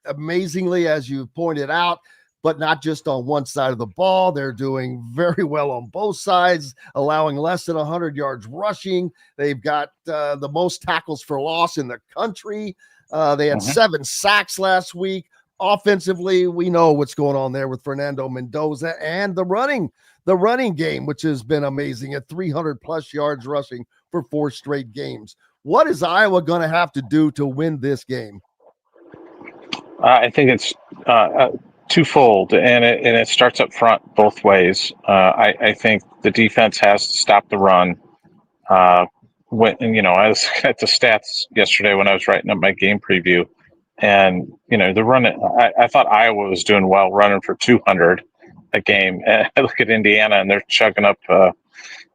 amazingly, as you pointed out, but not just on one side of the ball. They're doing very well on both sides, allowing less than 100 yards rushing. They've got the most tackles for loss in the country. They had 7 sacks last week. Offensively, we know what's going on there with Fernando Mendoza and the running game, which has been amazing at 300-plus yards rushing for 4 straight games. What is Iowa going to have to do to win this game? I think it's twofold, and it starts up front both ways. I think the defense has to stop the run. I was at the stats yesterday when I was writing up my game preview, and the run. I thought Iowa was doing well running for 200 a game. And I look at Indiana, and they're chugging up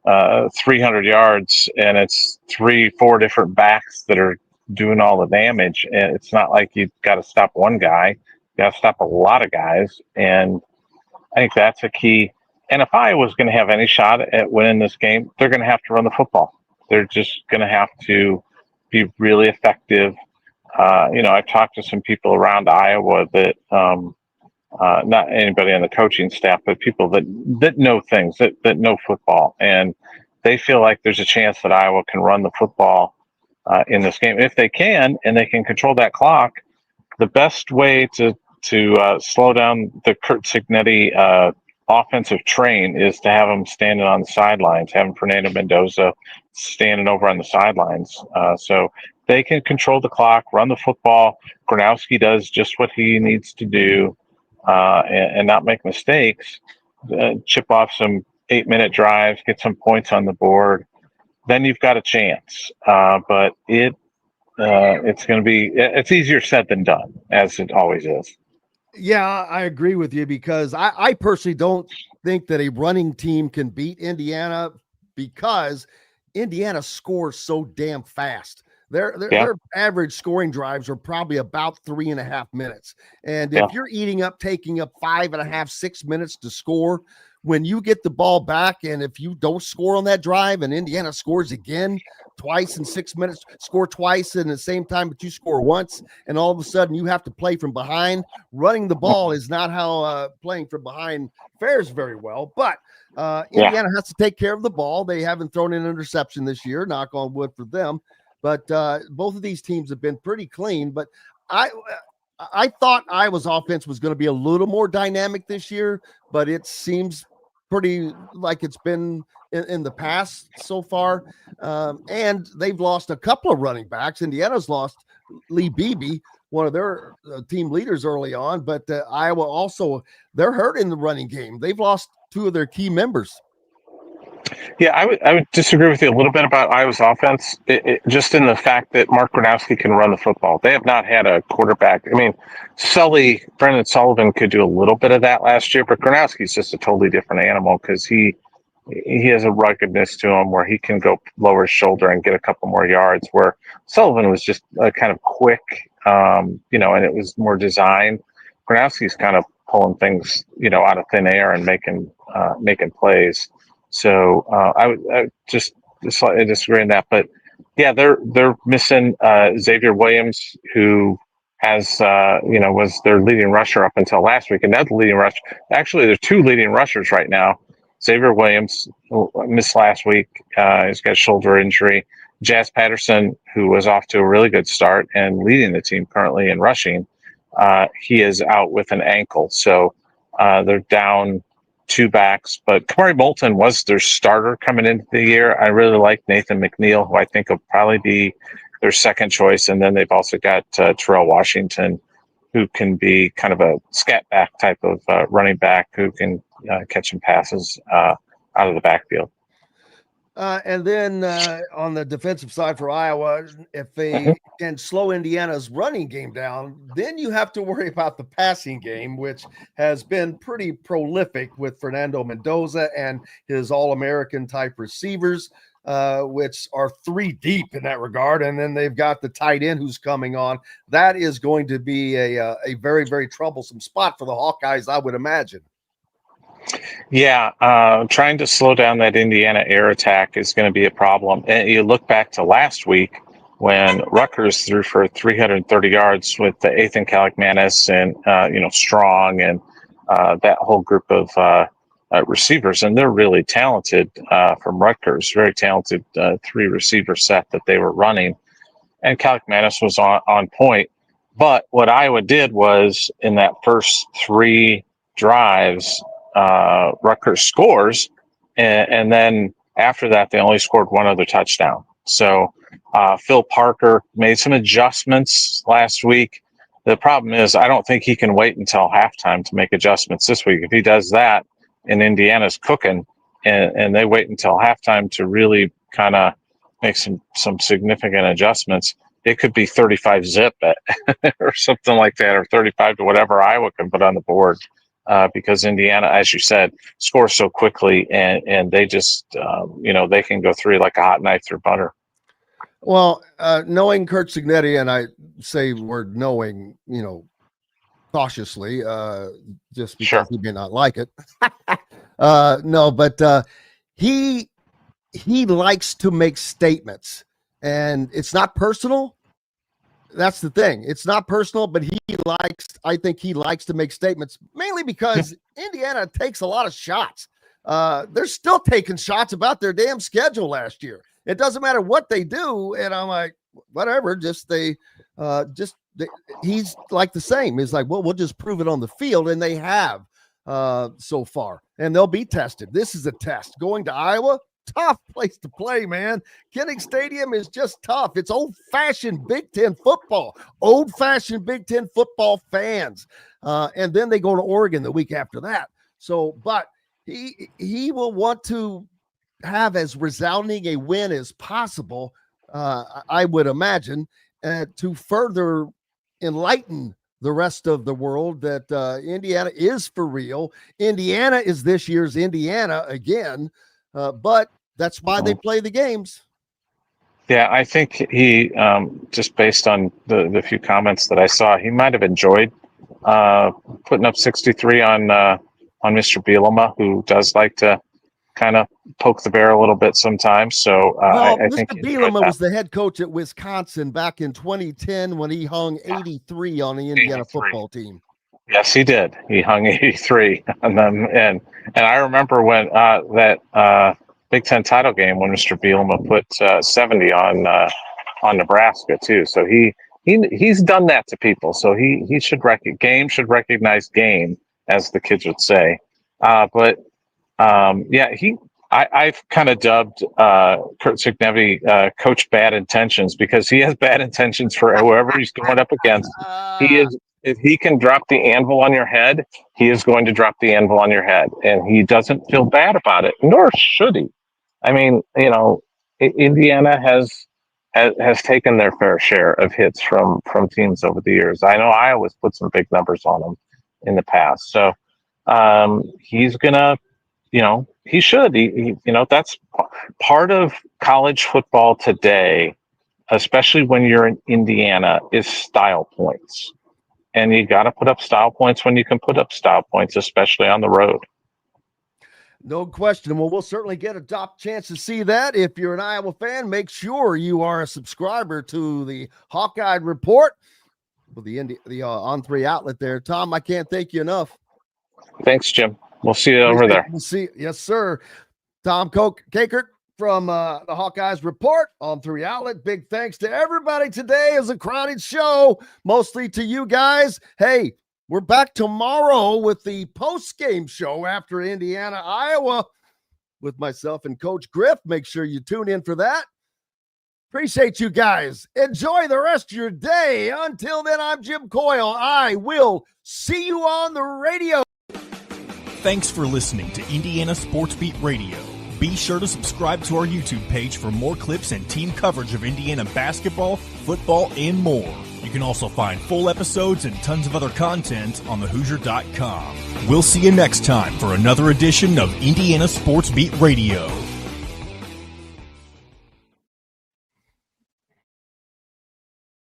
300 yards, and it's 3-4 different backs that are doing all the damage. And it's not like you've got to stop one guy. You got to stop a lot of guys, and I think that's a key. And if Iowa's going to have any shot at winning this game, they're going to have to run the football. They're just going to have to be really effective. I've talked to some people around Iowa that, not anybody on the coaching staff, but people that know things, that know football, and they feel like there's a chance that Iowa can run the football in this game. If they can, and they can control that clock, the best way to slow down the Curt Cignetti offensive train is to have him standing on the sidelines, having Fernando Mendoza standing over on the sidelines. So they can control the clock, run the football. Gronowski does just what he needs to do and not make mistakes, chip off some 8-minute drives, get some points on the board. Then you've got a chance. But it's going to be, it's easier said than done, as it always is. Yeah, I agree with you because I personally don't think that a running team can beat Indiana because Indiana scores so damn fast. Their average scoring drives are probably about 3.5 minutes. And if you're taking up 5.5, 6 minutes to score, when you get the ball back, and if you don't score on that drive and Indiana scores again twice in 6 minutes, score twice in the same time, but you score once, and all of a sudden you have to play from behind. Running the ball is not how playing from behind fares very well, but Indiana has to take care of the ball. They haven't thrown an interception this year, knock on wood for them, but both of these teams have been pretty clean. But I thought Iowa's offense was going to be a little more dynamic this year, but it seems pretty like it's been in the past so far. And they've lost a couple of running backs. Indiana's lost Lee Beebe, one of their team leaders early on, but Iowa also, they're hurt in the running game. They've lost 2 of their key members. Yeah, I would disagree with you a little bit about Iowa's offense, just in the fact that Mark Gronowski can run the football. They have not had a quarterback. I mean, Brendan Sullivan could do a little bit of that last year, but Gronowski's just a totally different animal because he has a ruggedness to him where he can go lower his shoulder and get a couple more yards, where Sullivan was just kind of quick, and it was more designed. Gronowski's kind of pulling things, out of thin air and making plays. So I just slightly disagree on that, but yeah, they're missing Xavier Williams, who has was their leading rusher up until last week, and that's the leading rusher. Actually, there's 2 leading rushers right now. Xavier Williams, who missed last week, he's got a shoulder injury. Jazz Patterson, who was off to a really good start and leading the team currently in rushing, he is out with an ankle, so they're down 2 backs, but Kamari Moulton was their starter coming into the year. I really like Nathan McNeil, who I think will probably be their second choice. And then they've also got Terrell Washington, who can be kind of a scat back type of running back who can catch some passes out of the backfield. And then on the defensive side for Iowa, if they can slow Indiana's running game down, then you have to worry about the passing game, which has been pretty prolific with Fernando Mendoza and his All-American type receivers, which are 3 deep in that regard. And then they've got the tight end who's coming on. That is going to be a very, very troublesome spot for the Hawkeyes, I would imagine. Yeah, trying to slow down that Indiana air attack is going to be a problem. And you look back to last week when Rutgers threw for 330 yards with the Ethan Kalikmanis and Strong and that whole group of receivers, and they're really talented from Rutgers, very talented 3 receiver set that they were running, and Kalikmanis was on point. But what Iowa did was in that first 3 drives, Rutgers scores, and then after that they only scored 1 other touchdown. So Phil Parker made some adjustments last week. The problem is I don't think he can wait until halftime to make adjustments this week. If he does that and Indiana's cooking and they wait until halftime to really kind of make some significant adjustments, it could be 35 zip or something like that, or 35 to whatever Iowa can put on the board. Because Indiana, as you said, scores so quickly, and they just, they can go through like a hot knife through butter. Well, knowing Curt Cignetti, and I say word knowing, cautiously, just because he may not like it. No, but he likes to make statements, and it's not personal. That's the thing. It's not personal, but I think he likes to make statements, mainly because Indiana takes a lot of shots. They're still taking shots about their damn schedule last year. It doesn't matter what they do. And I'm like, whatever, he's like the same. He's like, well, we'll just prove it on the field. And they have so far, and they'll be tested. This is a test. Going to Iowa, tough place to play, man. Kinnick Stadium is just tough. It's old-fashioned Big Ten football. Old-fashioned Big Ten football fans. And then they go to Oregon the week after that. So, but he will want to have as resounding a win as possible, I would imagine, to further enlighten the rest of the world that Indiana is for real. Indiana is this year's Indiana again, but that's why they play the games. Yeah, I think he, just based on the few comments that I saw, he might have enjoyed putting up 63 on Mr. Bielema, who does like to kind of poke the bear a little bit sometimes. So I think Mr. Bielema was the head coach at Wisconsin back in 2010 when he hung 83 on the Indiana football team. Yes, he did. He hung 83 on them, and I remember when that Big Ten title game when Mr. Bielema put 70 on Nebraska too. So he's done that to people. So he should recognize game, as the kids would say. I've kind of dubbed Curt Cignetti Coach Bad Intentions, because he has bad intentions for whoever he's going up against. If he can drop the anvil on your head, he is going to drop the anvil on your head, and he doesn't feel bad about it, nor should he. I mean, Indiana has taken their fair share of hits from teams over the years. I know Iowa's put some big numbers on them in the past, so he's gonna. He should. That's part of college football today, especially when you're in Indiana, is style points. And you got to put up style points when you can put up style points, especially on the road. No question. Well, we'll certainly get a chance to see that. If you're an Iowa fan, make sure you are a subscriber to the Hawkeye Report with the On3 outlet there. Tom, I can't thank you enough. Thanks, Jim. We'll see you over there. We'll see. Yes, sir. Tom Kakert from the Hawkeyes Report on 3 Outlet. Big thanks to everybody today. It was a crowded show, mostly to you guys. Hey, we're back tomorrow with the post-game show after Indiana, Iowa, with myself and Coach Griff. Make sure you tune in for that. Appreciate you guys. Enjoy the rest of your day. Until then, I'm Jim Coyle. I will see you on the radio. Thanks for listening to Indiana Sports Beat Radio. Be sure to subscribe to our YouTube page for more clips and team coverage of Indiana basketball, football, and more. You can also find full episodes and tons of other content on thehoosier.com. We'll see you next time for another edition of Indiana Sports Beat Radio.